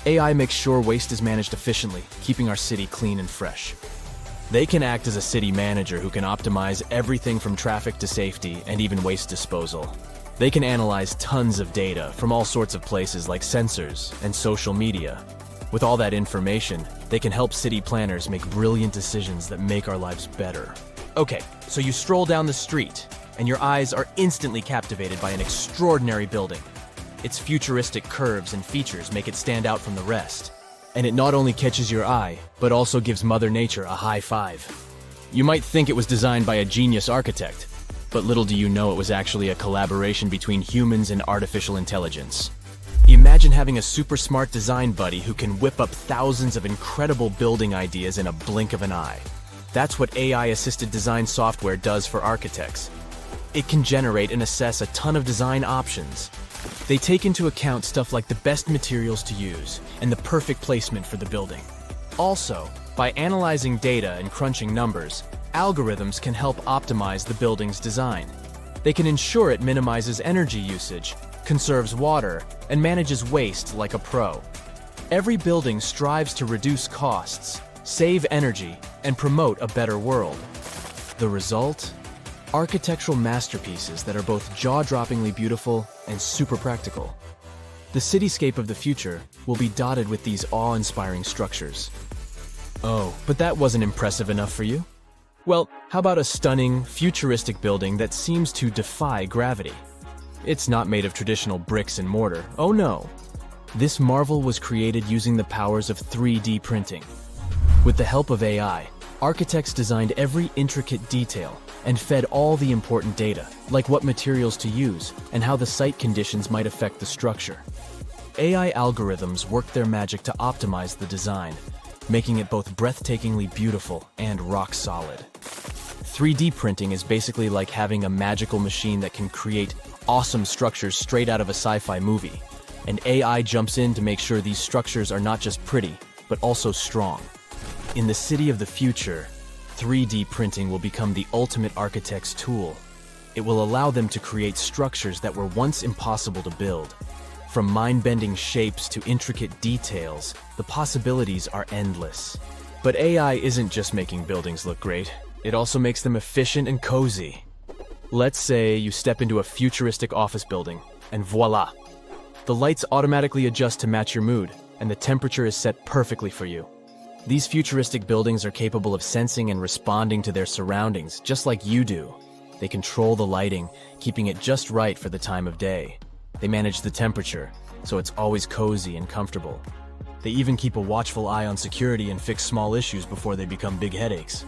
AI makes sure waste is managed efficiently, keeping our city clean and fresh. They can act as a city manager who can optimize everything from traffic to safety and even waste disposal. They can analyze tons of data from all sorts of places like sensors and social media. With all that information, they can help city planners make brilliant decisions that make our lives better. Okay, so you stroll down the street, and your eyes are instantly captivated by an extraordinary building. Its futuristic curves and features make it stand out from the rest. And it not only catches your eye, but also gives Mother Nature a high five. You might think it was designed by a genius architect, but little do you know it was actually a collaboration between humans and artificial intelligence. Imagine having a super smart design buddy who can whip up thousands of incredible building ideas in a blink of an eye. That's what AI-assisted design software does for architects. It can generate and assess a ton of design options. They take into account stuff like the best materials to use and the perfect placement for the building. Also, by analyzing data and crunching numbers, algorithms can help optimize the building's design. They can ensure it minimizes energy usage, conserves water, and manages waste like a pro. Every building strives to reduce costs, save energy, and promote a better world. The result? Architectural masterpieces that are both jaw-droppingly beautiful and super practical. The cityscape of the future will be dotted with these awe-inspiring structures. Oh, but that wasn't impressive enough for you? Well, how about a stunning, futuristic building that seems to defy gravity? It's not made of traditional bricks and mortar. Oh no! This marvel was created using the powers of 3D printing. With the help of AI, architects designed every intricate detail and fed all the important data, like what materials to use and how the site conditions might affect the structure. AI algorithms worked their magic to optimize the design, making it both breathtakingly beautiful and rock solid. 3D printing is basically like having a magical machine that can create awesome structures straight out of a sci-fi movie, and AI jumps in to make sure these structures are not just pretty, but also strong. In the city of the future, 3D printing will become the ultimate architect's tool. It will allow them to create structures that were once impossible to build. From mind-bending shapes to intricate details, the possibilities are endless. But AI isn't just making buildings look great, it also makes them efficient and cozy. Let's say you step into a futuristic office building, and voila! The lights automatically adjust to match your mood, and the temperature is set perfectly for you. These futuristic buildings are capable of sensing and responding to their surroundings, just like you do. They control the lighting, keeping it just right for the time of day. They manage the temperature, so it's always cozy and comfortable. They even keep a watchful eye on security and fix small issues before they become big headaches.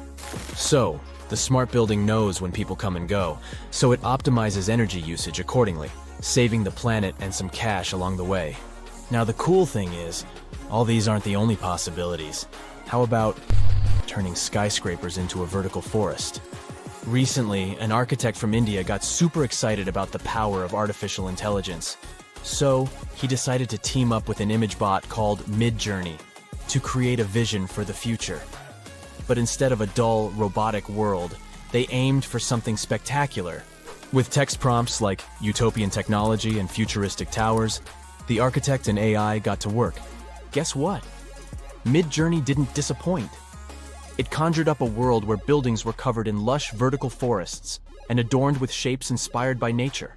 So, the smart building knows when people come and go, so it optimizes energy usage accordingly, saving the planet and some cash along the way. Now the cool thing is, all these aren't the only possibilities. How about turning skyscrapers into a vertical forest? Recently, an architect from India got super excited about the power of artificial intelligence. So, he decided to team up with an image bot called Midjourney to create a vision for the future. But instead of a dull, robotic world, they aimed for something spectacular. With text prompts like utopian technology and futuristic towers, the architect and AI got to work. Guess what? Midjourney didn't disappoint. It conjured up a world where buildings were covered in lush vertical forests and adorned with shapes inspired by nature.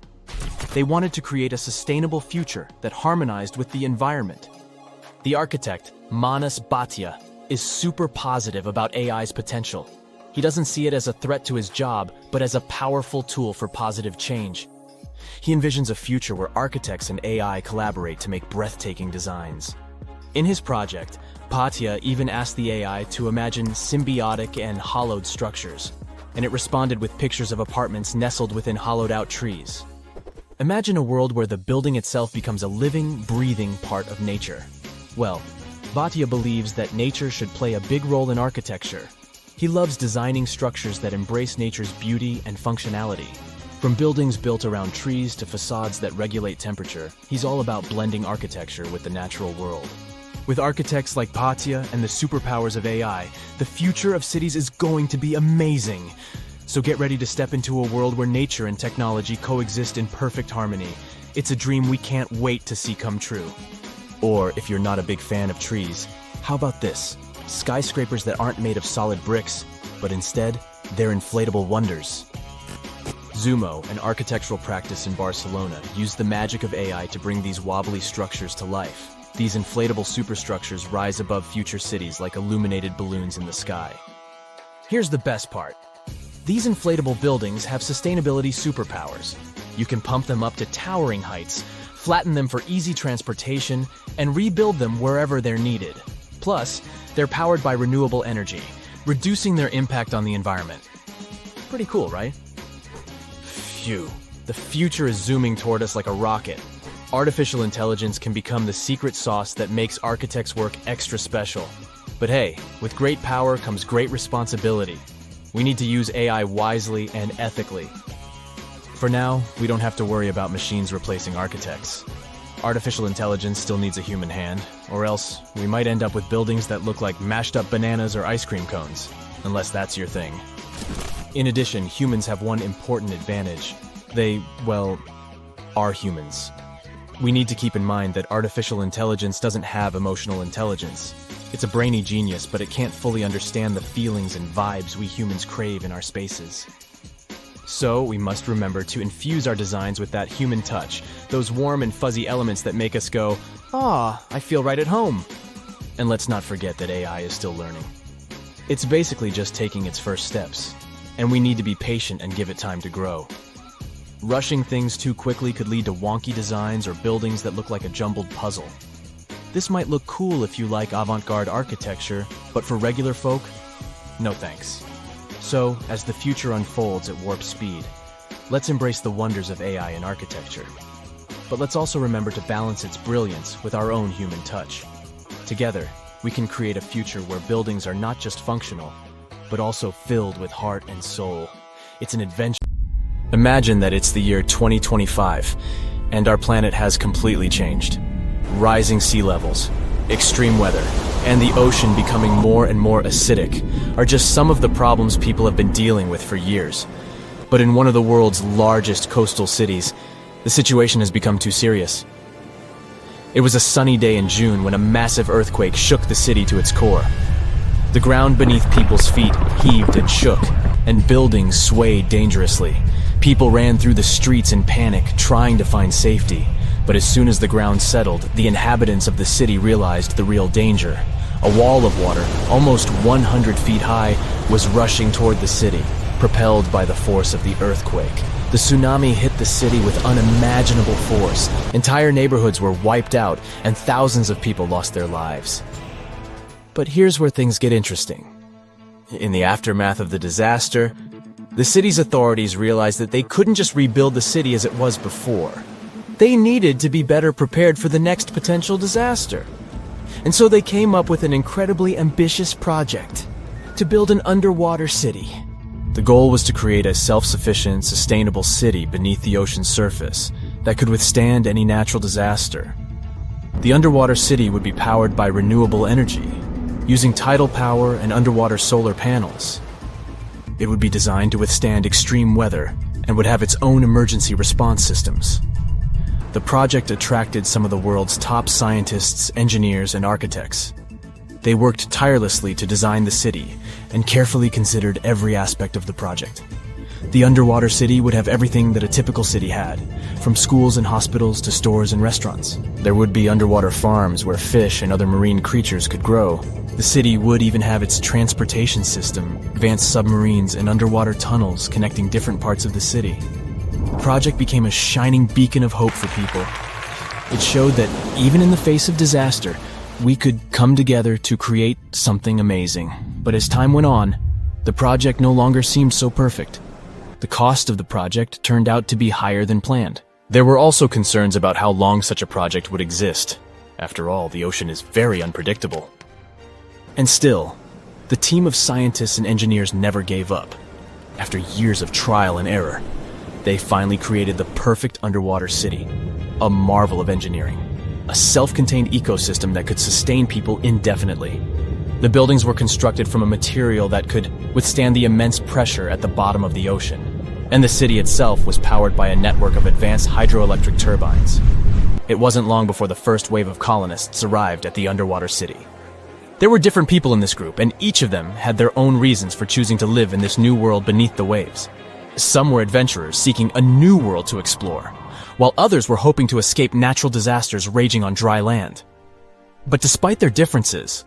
They wanted to create a sustainable future that harmonized with the environment. The architect, Manas Bhatia, is super positive about AI's potential. He doesn't see it as a threat to his job, but as a powerful tool for positive change. He envisions a future where architects and AI collaborate to make breathtaking designs. In his project, Patya even asked the AI to imagine symbiotic and hollowed structures, and it responded with pictures of apartments nestled within hollowed-out trees. Imagine a world where the building itself becomes a living, breathing part of nature. Well, Bhatia believes that nature should play a big role in architecture. He loves designing structures that embrace nature's beauty and functionality. From buildings built around trees to facades that regulate temperature, he's all about blending architecture with the natural world. With architects like Bhatia and the superpowers of AI, the future of cities is going to be amazing. So get ready to step into a world where nature and technology coexist in perfect harmony. It's a dream we can't wait to see come true. Or, if you're not a big fan of trees, how about this? Skyscrapers that aren't made of solid bricks, but instead, they're inflatable wonders. Zumo, an architectural practice in Barcelona, used the magic of AI to bring these wobbly structures to life. These inflatable superstructures rise above future cities like illuminated balloons in the sky. Here's the best part. These inflatable buildings have sustainability superpowers. You can pump them up to towering heights, flatten them for easy transportation, and rebuild them wherever they're needed. Plus, they're powered by renewable energy, reducing their impact on the environment. Pretty cool, right? Phew, the future is zooming toward us like a rocket. Artificial intelligence can become the secret sauce that makes architects' work extra special. But hey, with great power comes great responsibility. We need to use AI wisely and ethically. For now, we don't have to worry about machines replacing architects. Artificial intelligence still needs a human hand, or else we might end up with buildings that look like mashed up bananas or ice cream cones, unless that's your thing. In addition, humans have one important advantage. They, well, are humans. We need to keep in mind that artificial intelligence doesn't have emotional intelligence. It's a brainy genius, but it can't fully understand the feelings and vibes we humans crave in our spaces. So, we must remember to infuse our designs with that human touch, those warm and fuzzy elements that make us go, "Ah, I feel right at home." And let's not forget that AI is still learning. It's basically just taking its first steps, and we need to be patient and give it time to grow. Rushing things too quickly could lead to wonky designs or buildings that look like a jumbled puzzle. This might look cool if you like avant-garde architecture, but for regular folk, no thanks. So, as the future unfolds at warp speed, let's embrace the wonders of AI in architecture. But let's also remember to balance its brilliance with our own human touch. Together, we can create a future where buildings are not just functional, but also filled with heart and soul. It's an adventure. Imagine that it's the year 2025, and our planet has completely changed. Rising sea levels, extreme weather, and the ocean becoming more and more acidic are just some of the problems people have been dealing with for years. But in one of the world's largest coastal cities, the situation has become too serious. It was a sunny day in June when a massive earthquake shook the city to its core. The ground beneath people's feet heaved and shook, and buildings swayed dangerously. People ran through the streets in panic, trying to find safety. But as soon as the ground settled, the inhabitants of the city realized the real danger. A wall of water, almost 100 feet high, was rushing toward the city, propelled by the force of the earthquake. The tsunami hit the city with unimaginable force. Entire neighborhoods were wiped out, and thousands of people lost their lives. But here's where things get interesting. In the aftermath of the disaster, the city's authorities realized that they couldn't just rebuild the city as it was before. They needed to be better prepared for the next potential disaster. And so they came up with an incredibly ambitious project to build an underwater city. The goal was to create a self-sufficient, sustainable city beneath the ocean's surface that could withstand any natural disaster. The underwater city would be powered by renewable energy, using tidal power and underwater solar panels. It would be designed to withstand extreme weather and would have its own emergency response systems. The project attracted some of the world's top scientists, engineers, and architects. They worked tirelessly to design the city and carefully considered every aspect of the project. The underwater city would have everything that a typical city had, from schools and hospitals to stores and restaurants. There would be underwater farms where fish and other marine creatures could grow. The city would even have its transportation system, advanced submarines, and underwater tunnels connecting different parts of the city. The project became a shining beacon of hope for people. It showed that even in the face of disaster, we could come together to create something amazing. But as time went on, the project no longer seemed so perfect. The cost of the project turned out to be higher than planned. There were also concerns about how long such a project would exist. After all, the ocean is very unpredictable. And still, the team of scientists and engineers never gave up. After years of trial and error, they finally created the perfect underwater city, a marvel of engineering, a self-contained ecosystem that could sustain people indefinitely. The buildings were constructed from a material that could withstand the immense pressure at the bottom of the ocean, and the city itself was powered by a network of advanced hydroelectric turbines. It wasn't long before the first wave of colonists arrived at the underwater city. There were different people in this group, and each of them had their own reasons for choosing to live in this new world beneath the waves. Some were adventurers seeking a new world to explore, while others were hoping to escape natural disasters raging on dry land. But despite their differences,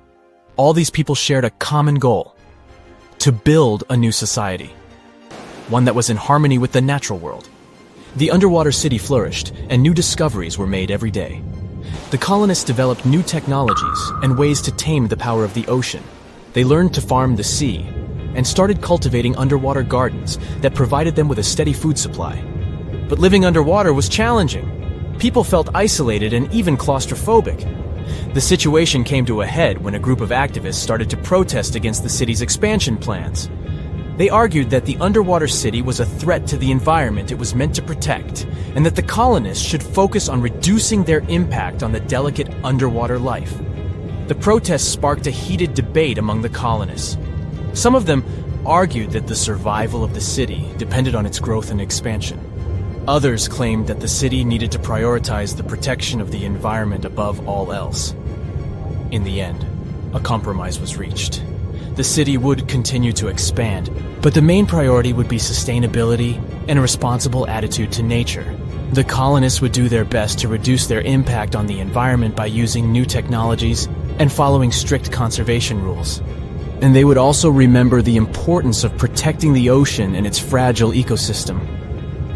all these people shared a common goal: to build a new society, one that was in harmony with the natural world. The underwater city flourished, and new discoveries were made every day. The colonists developed new technologies and ways to tame the power of the ocean. They learned to farm the sea and started cultivating underwater gardens that provided them with a steady food supply. But living underwater was challenging. People felt isolated and even claustrophobic. The situation came to a head when a group of activists started to protest against the city's expansion plans. They argued that the underwater city was a threat to the environment it was meant to protect, and that the colonists should focus on reducing their impact on the delicate underwater life. The protests sparked a heated debate among the colonists. Some of them argued that the survival of the city depended on its growth and expansion. Others claimed that the city needed to prioritize the protection of the environment above all else. In the end, a compromise was reached. The city would continue to expand, but the main priority would be sustainability and a responsible attitude to nature. The colonists would do their best to reduce their impact on the environment by using new technologies and following strict conservation rules. And they would also remember the importance of protecting the ocean and its fragile ecosystem.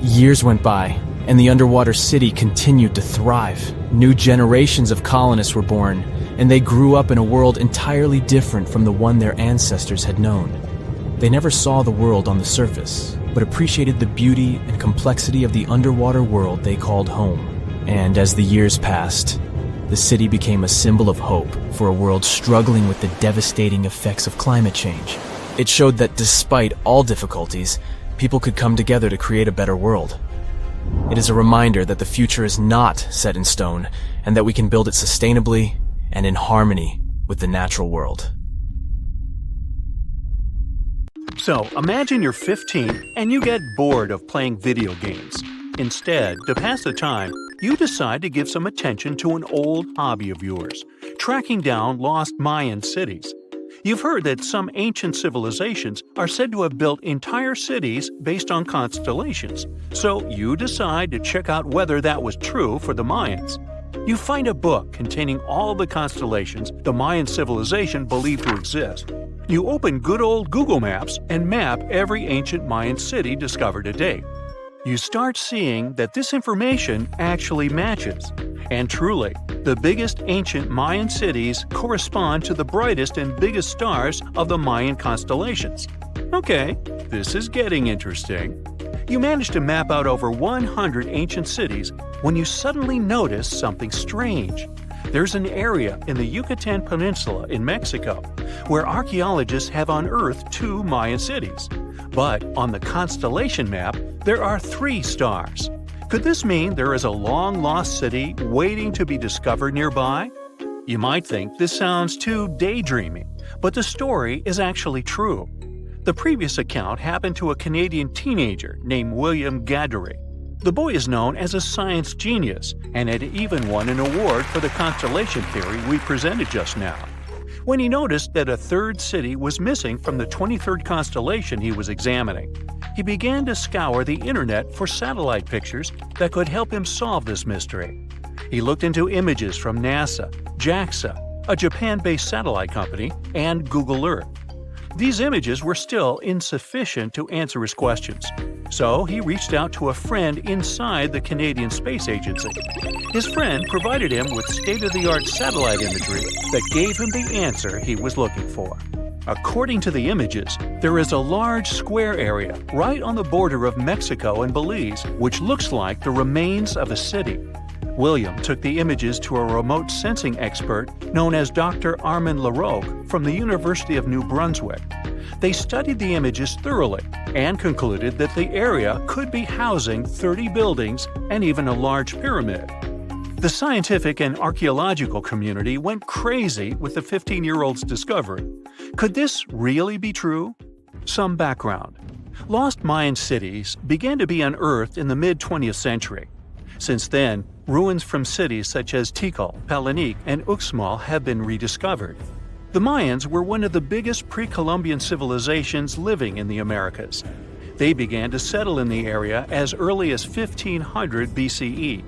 Years went by, and the underwater city continued to thrive. New generations of colonists were born, and they grew up in a world entirely different from the one their ancestors had known. They never saw the world on the surface, but appreciated the beauty and complexity of the underwater world they called home. And as the years passed, the city became a symbol of hope for a world struggling with the devastating effects of climate change. It showed that despite all difficulties, people could come together to create a better world. It is a reminder that the future is not set in stone, and that we can build it sustainably and in harmony with the natural world. So, imagine you're 15 and you get bored of playing video games. Instead, to pass the time, you decide to give some attention to an old hobby of yours, tracking down lost Mayan cities. You've heard that some ancient civilizations are said to have built entire cities based on constellations, so you decide to check out whether that was true for the Mayans. You find a book containing all the constellations the Mayan civilization believed to exist. You open good old Google Maps and map every ancient Mayan city discovered to date. You start seeing that this information actually matches. And truly, the biggest ancient Mayan cities correspond to the brightest and biggest stars of the Mayan constellations. Okay, this is getting interesting. You manage to map out over 100 ancient cities when you suddenly notice something strange. There's an area in the Yucatan Peninsula in Mexico where archaeologists have unearthed 2 Mayan cities. But on the constellation map, there are 3 stars. Could this mean there is a long-lost city waiting to be discovered nearby? You might think this sounds too daydreaming, but the story is actually true. The previous account happened to a Canadian teenager named William Gaddery. The boy is known as a science genius and had even won an award for the constellation theory we presented just now. When he noticed that a 3rd city was missing from the 23rd constellation he was examining, he began to scour the internet for satellite pictures that could help him solve this mystery. He looked into images from NASA, JAXA, a Japan-based satellite company, and Google Earth. These images were still insufficient to answer his questions, so he reached out to a friend inside the Canadian Space Agency. His friend provided him with state-of-the-art satellite imagery that gave him the answer he was looking for. According to the images, there is a large square area right on the border of Mexico and Belize, which looks like the remains of a city. William took the images to a remote sensing expert known as Dr. Armand Laroque from the University of New Brunswick. They studied the images thoroughly and concluded that the area could be housing 30 buildings and even a large pyramid. The scientific and archaeological community went crazy with the 15-year-old's discovery. Could this really be true? Some background. Lost Mayan cities began to be unearthed in the mid-20th century. Since then, ruins from cities such as Tikal, Palenque, and Uxmal have been rediscovered. The Mayans were one of the biggest pre-Columbian civilizations living in the Americas. They began to settle in the area as early as 1500 BCE.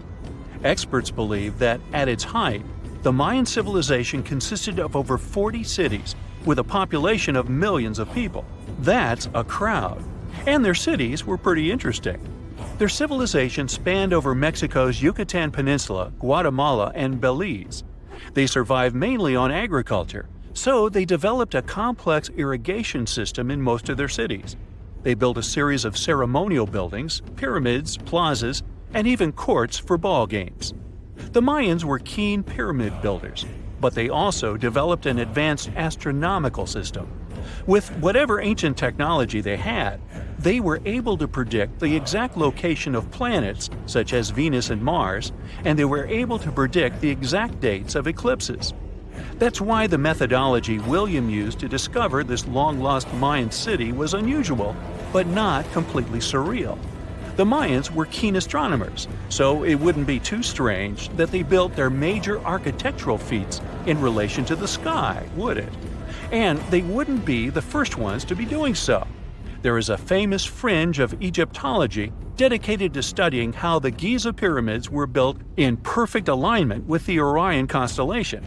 Experts believe that, at its height, the Mayan civilization consisted of over 40 cities with a population of millions of people. That's a crowd. And their cities were pretty interesting. Their civilization spanned over Mexico's Yucatan Peninsula, Guatemala, and Belize. They survived mainly on agriculture, so they developed a complex irrigation system in most of their cities. They built a series of ceremonial buildings, pyramids, plazas, and even courts for ball games. The Mayans were keen pyramid builders, but they also developed an advanced astronomical system. With whatever ancient technology they had, they were able to predict the exact location of planets, such as Venus and Mars, and they were able to predict the exact dates of eclipses. That's why the methodology William used to discover this long-lost Mayan city was unusual, but not completely surreal. The Mayans were keen astronomers, so it wouldn't be too strange that they built their major architectural feats in relation to the sky, would it? And they wouldn't be the first ones to be doing so. There is a famous fringe of Egyptology dedicated to studying how the Giza pyramids were built in perfect alignment with the Orion constellation,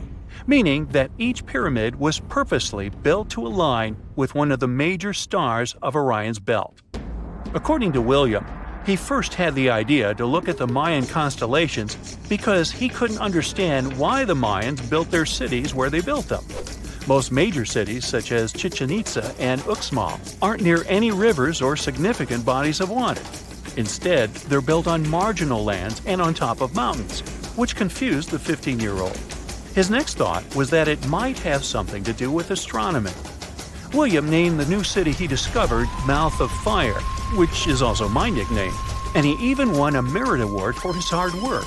meaning that each pyramid was purposely built to align with one of the major stars of Orion's belt. According to William, he first had the idea to look at the Mayan constellations because he couldn't understand why the Mayans built their cities where they built them. Most major cities, such as Chichen Itza and Uxmal, aren't near any rivers or significant bodies of water. Instead, they're built on marginal lands and on top of mountains, which confused the 15-year-old. His next thought was that it might have something to do with astronomy. William named the new city he discovered Mouth of Fire, which is also my nickname, and he even won a merit award for his hard work.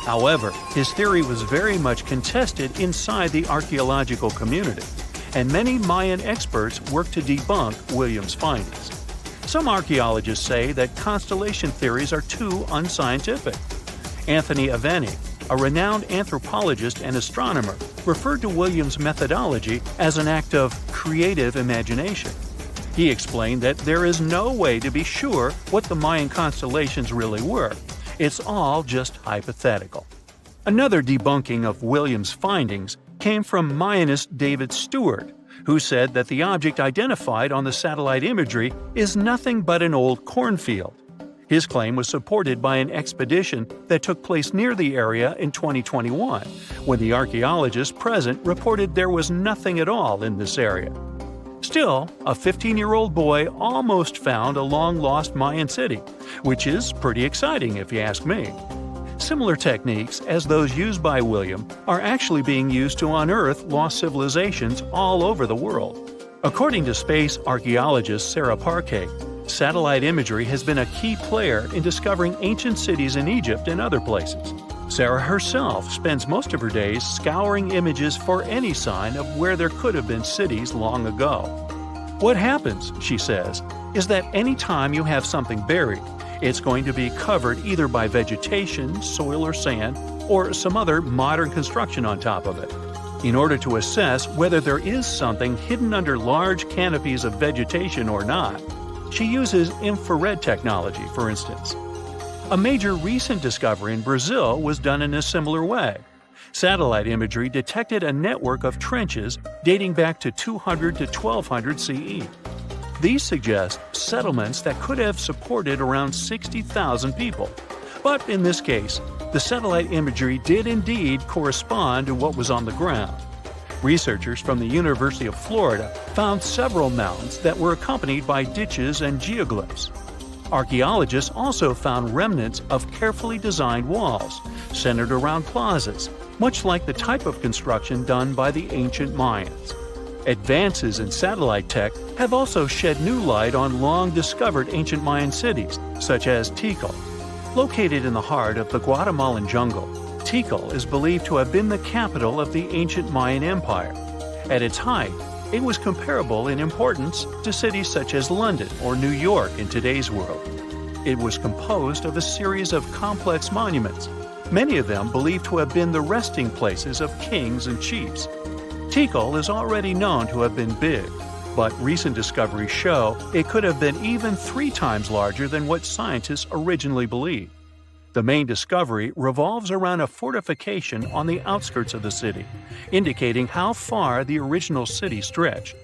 However, his theory was very much contested inside the archaeological community, and many Mayan experts worked to debunk William's findings. Some archaeologists say that constellation theories are too unscientific. Anthony Aveni, a renowned anthropologist and astronomer, referred to William's methodology as an act of creative imagination. He explained that there is no way to be sure what the Mayan constellations really were. It's all just hypothetical. Another debunking of William's findings came from Mayanist David Stewart, who said that the object identified on the satellite imagery is nothing but an old cornfield. His claim was supported by an expedition that took place near the area in 2021, when the archaeologists present reported there was nothing at all in this area. Still, a 15-year-old boy almost found a long-lost Mayan city, which is pretty exciting if you ask me. Similar techniques as those used by William are actually being used to unearth lost civilizations all over the world. According to space archaeologist Sarah Parquet, satellite imagery has been a key player in discovering ancient cities in Egypt and other places. Sarah herself spends most of her days scouring images for any sign of where there could have been cities long ago. What happens, she says, is that any time you have something buried, it's going to be covered either by vegetation, soil or sand, or some other modern construction on top of it. In order to assess whether there is something hidden under large canopies of vegetation or not, she uses infrared technology, for instance. A major recent discovery in Brazil was done in a similar way. Satellite imagery detected a network of trenches dating back to 200 to 1200 CE. These suggest settlements that could have supported around 60,000 people. But in this case, the satellite imagery did indeed correspond to what was on the ground. Researchers from the University of Florida found several mounds that were accompanied by ditches and geoglyphs. Archaeologists also found remnants of carefully designed walls, centered around plazas, much like the type of construction done by the ancient Mayans. Advances in satellite tech have also shed new light on long-discovered ancient Mayan cities, such as Tikal. Located in the heart of the Guatemalan jungle, Tikal is believed to have been the capital of the ancient Mayan Empire. At its height, it was comparable in importance to cities such as London or New York in today's world. It was composed of a series of complex monuments, many of them believed to have been the resting places of kings and chiefs. Tikal is already known to have been big, but recent discoveries show it could have been even 3 times larger than what scientists originally believed. The main discovery revolves around a fortification on the outskirts of the city, indicating how far the original city stretched.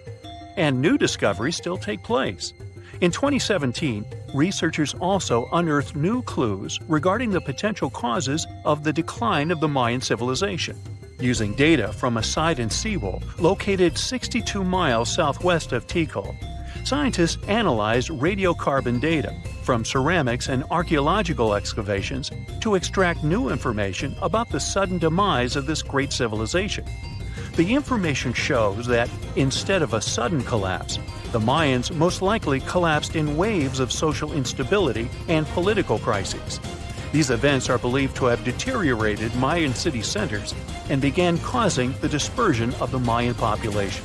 And new discoveries still take place. In 2017, researchers also unearthed new clues regarding the potential causes of the decline of the Mayan civilization. Using data from a site in Movile, located 62 miles southwest of Tikal, scientists analyzed radiocarbon data from ceramics and archaeological excavations to extract new information about the sudden demise of this great civilization. The information shows that, instead of a sudden collapse, the Mayans most likely collapsed in waves of social instability and political crises. These events are believed to have deteriorated Mayan city centers and began causing the dispersion of the Mayan population.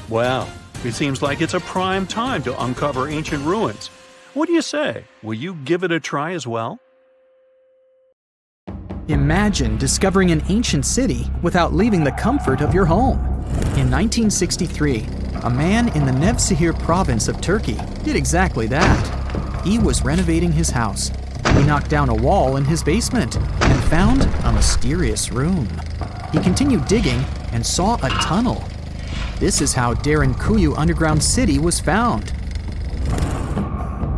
Wow, it seems like it's a prime time to uncover ancient ruins. What do you say? Will you give it a try as well? Imagine discovering an ancient city without leaving the comfort of your home. In 1963, a man in the Nevşehir province of Turkey did exactly that. He was renovating his house. He knocked down a wall in his basement and found a mysterious room. He continued digging and saw a tunnel. This is how Derinkuyu underground city was found.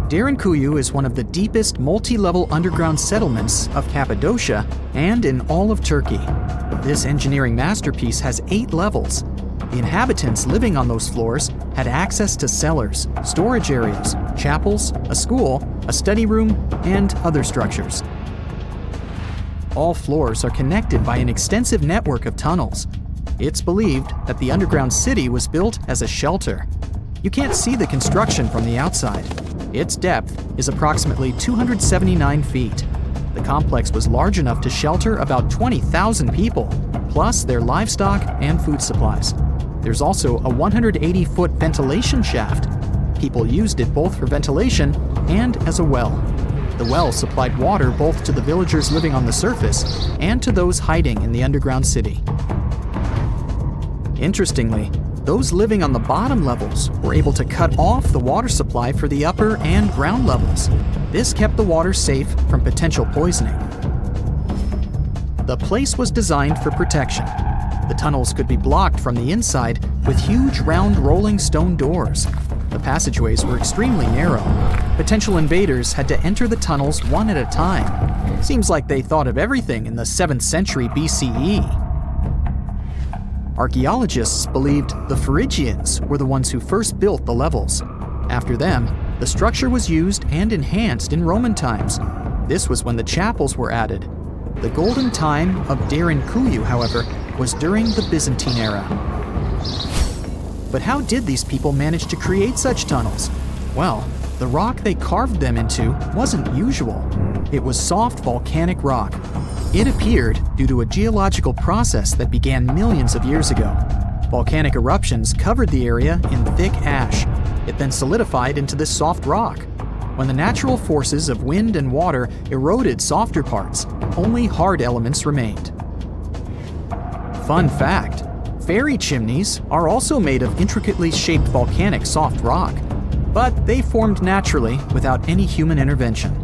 Derinkuyu is one of the deepest multi-level underground settlements of Cappadocia and in all of Turkey. This engineering masterpiece has 8 levels. The inhabitants living on those floors had access to cellars, storage areas, chapels, a school, a study room, and other structures. All floors are connected by an extensive network of tunnels. It's believed that the underground city was built as a shelter. You can't see the construction from the outside. Its depth is approximately 279 feet. The complex was large enough to shelter about 20,000 people, plus their livestock and food supplies. There's also a 180-foot ventilation shaft. People used it both for ventilation and as a well. The well supplied water both to the villagers living on the surface and to those hiding in the underground city. Interestingly, those living on the bottom levels were able to cut off the water supply for the upper and ground levels. This kept the water safe from potential poisoning. The place was designed for protection. The tunnels could be blocked from the inside with huge round rolling stone doors. The passageways were extremely narrow. Potential invaders had to enter the tunnels one at a time. Seems like they thought of everything in the 7th century BCE. Archaeologists believed the Phrygians were the ones who first built the levels. After them, the structure was used and enhanced in Roman times. This was when the chapels were added. The golden time of Derinkuyu, however, was during the Byzantine era. But how did these people manage to create such tunnels? Well, the rock they carved them into wasn't usual. It was soft volcanic rock. It appeared due to a geological process that began millions of years ago. Volcanic eruptions covered the area in thick ash. It then solidified into this soft rock. When the natural forces of wind and water eroded softer parts, only hard elements remained. Fun fact, fairy chimneys are also made of intricately shaped volcanic soft rock, but they formed naturally without any human intervention.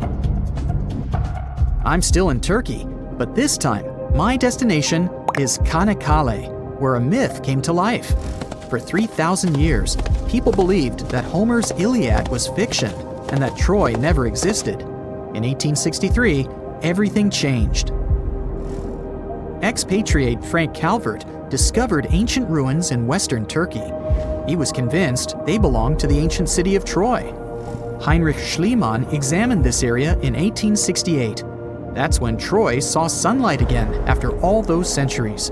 I'm still in Turkey, but this time, my destination is Kanekale, where a myth came to life. For 3,000 years, people believed that Homer's Iliad was fiction and that Troy never existed. In 1863, everything changed. Expatriate Frank Calvert discovered ancient ruins in western Turkey. He was convinced they belonged to the ancient city of Troy. Heinrich Schliemann examined this area in 1868. That's when Troy saw sunlight again after all those centuries.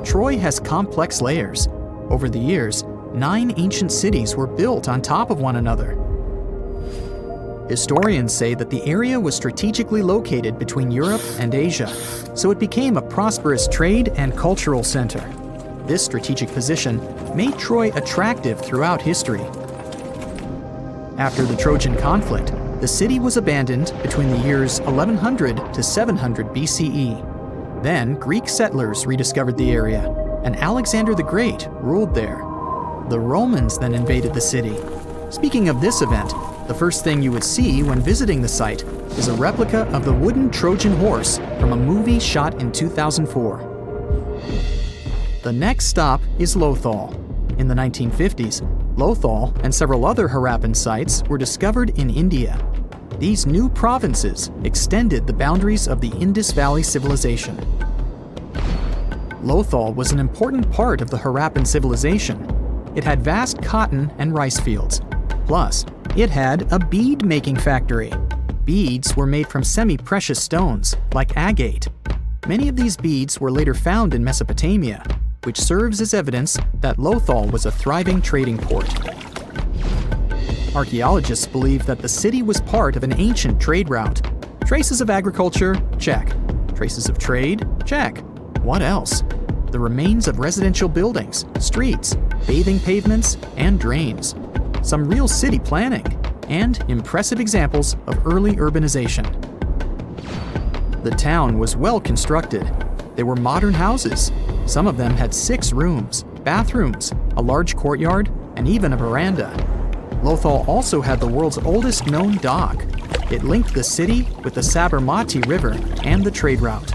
Troy has complex layers. Over the years, 9 ancient cities were built on top of one another. Historians say that the area was strategically located between Europe and Asia, so it became a prosperous trade and cultural center. This strategic position made Troy attractive throughout history. After the Trojan conflict, the city was abandoned between the years 1100 to 700 BCE. Then Greek settlers rediscovered the area, and Alexander the Great ruled there. The Romans then invaded the city. Speaking of this event, the first thing you would see when visiting the site is a replica of the wooden Trojan horse from a movie shot in 2004. The next stop is Lothal. In the 1950s, Lothal and several other Harappan sites were discovered in India. These new provinces extended the boundaries of the Indus Valley civilization. Lothal was an important part of the Harappan civilization. It had vast cotton and rice fields. Plus, it had a bead-making factory. Beads were made from semi-precious stones, like agate. Many of these beads were later found in Mesopotamia, which serves as evidence that Lothal was a thriving trading port. Archaeologists believe that the city was part of an ancient trade route. Traces of agriculture? Check. Traces of trade? Check. What else? The remains of residential buildings, streets, bathing pavements, and drains. Some real city planning, and impressive examples of early urbanization. The town was well constructed. They were modern houses. Some of them had 6 rooms, bathrooms, a large courtyard, and even a veranda. Lothal also had the world's oldest known dock. It linked the city with the Sabarmati River and the trade route.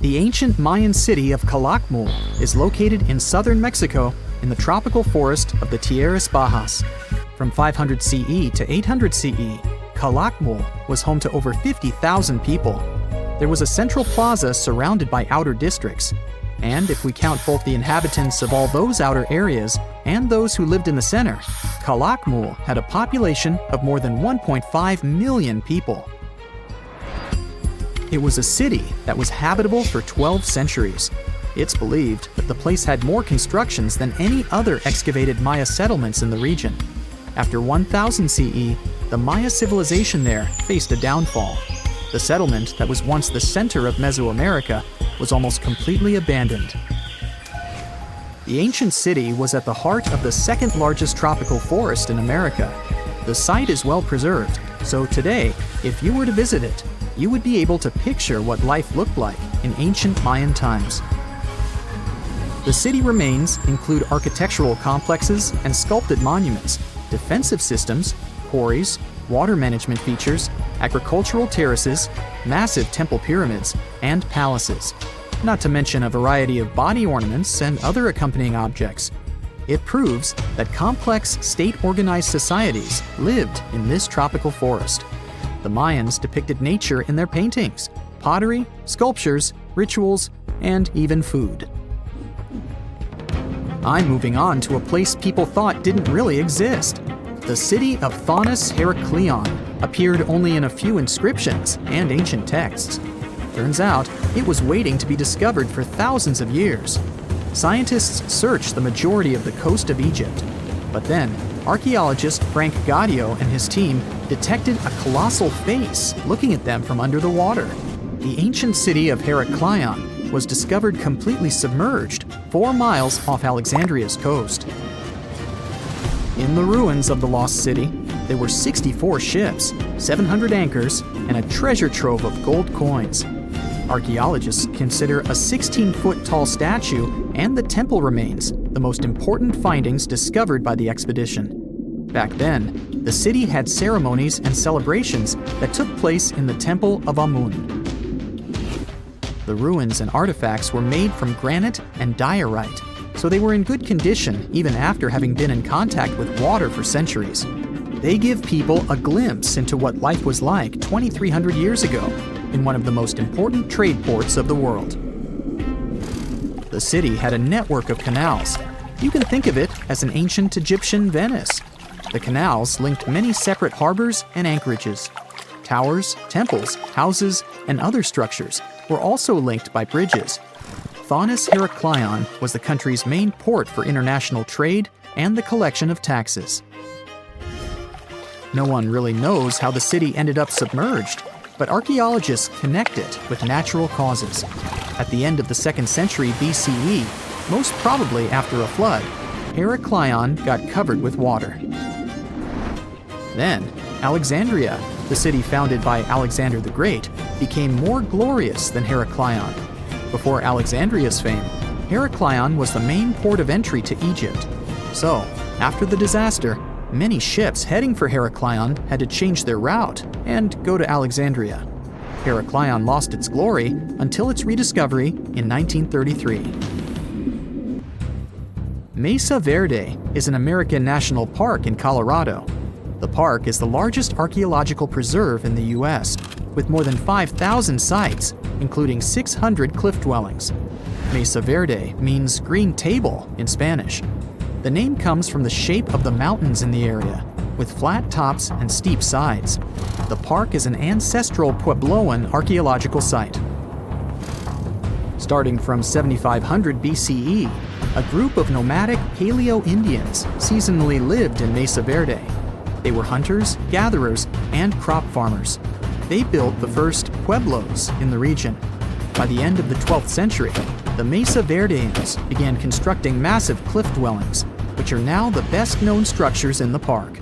The ancient Mayan city of Calakmul is located in southern Mexico in the tropical forest of the Tierras Bajas. From 500 CE to 800 CE, Calakmul was home to over 50,000 people. There was a central plaza surrounded by outer districts. And if we count both the inhabitants of all those outer areas and those who lived in the center, Calakmul had a population of more than 1.5 million people. It was a city that was habitable for 12 centuries. It's believed that the place had more constructions than any other excavated Maya settlements in the region. After 1000 CE, the Maya civilization there faced a downfall. The settlement that was once the center of Mesoamerica was almost completely abandoned. The ancient city was at the heart of the second largest tropical forest in America. The site is well preserved, so today, if you were to visit it, you would be able to picture what life looked like in ancient Mayan times. The city remains include architectural complexes and sculpted monuments, defensive systems, quarries, water management features, agricultural terraces, massive temple pyramids, and palaces, not to mention a variety of body ornaments and other accompanying objects. It proves that complex state-organized societies lived in this tropical forest. The Mayans depicted nature in their paintings, pottery, sculptures, rituals, and even food. I'm moving on to a place people thought didn't really exist. The city of Thonis Heraklion appeared only in a few inscriptions and ancient texts. Turns out, it was waiting to be discovered for thousands of years. Scientists searched the majority of the coast of Egypt. But then, archaeologist Frank Gaudio and his team detected a colossal face looking at them from under the water. The ancient city of Heraklion was discovered completely submerged 4 miles off Alexandria's coast. In the ruins of the lost city, there were 64 ships, 700 anchors, and a treasure trove of gold coins. Archaeologists consider a 16-foot tall statue and the temple remains the most important findings discovered by the expedition. Back then, the city had ceremonies and celebrations that took place in the Temple of Amun. The ruins and artifacts were made from granite and diorite, so they were in good condition even after having been in contact with water for centuries. They give people a glimpse into what life was like 2,300 years ago in one of the most important trade ports of the world. The city had a network of canals. You can think of it as an ancient Egyptian Venice. The canals linked many separate harbors and anchorages. Towers, temples, houses, and other structures were also linked by bridges. Thonis Heracleion was the country's main port for international trade and the collection of taxes. No one really knows how the city ended up submerged, but archaeologists connect it with natural causes. At the end of the 2nd century BCE, most probably after a flood, Heracleion got covered with water. Then, Alexandria, the city founded by Alexander the Great, became more glorious than Heracleion. Before Alexandria's fame, Heracleion was the main port of entry to Egypt. So, after the disaster, many ships heading for Heracleion had to change their route and go to Alexandria. Heracleion lost its glory until its rediscovery in 1933. Mesa Verde is an American national park in Colorado. The park is the largest archaeological preserve in the U.S., with more than 5,000 sites, including 600 cliff dwellings. Mesa Verde means green table in Spanish. The name comes from the shape of the mountains in the area, with flat tops and steep sides. The park is an ancestral Puebloan archaeological site. Starting from 7500 BCE, a group of nomadic Paleo-Indians seasonally lived in Mesa Verde. They were hunters, gatherers, and crop farmers. They built the first pueblos in the region. By the end of the 12th century, the Mesa Verdeans began constructing massive cliff dwellings, which are now the best-known structures in the park.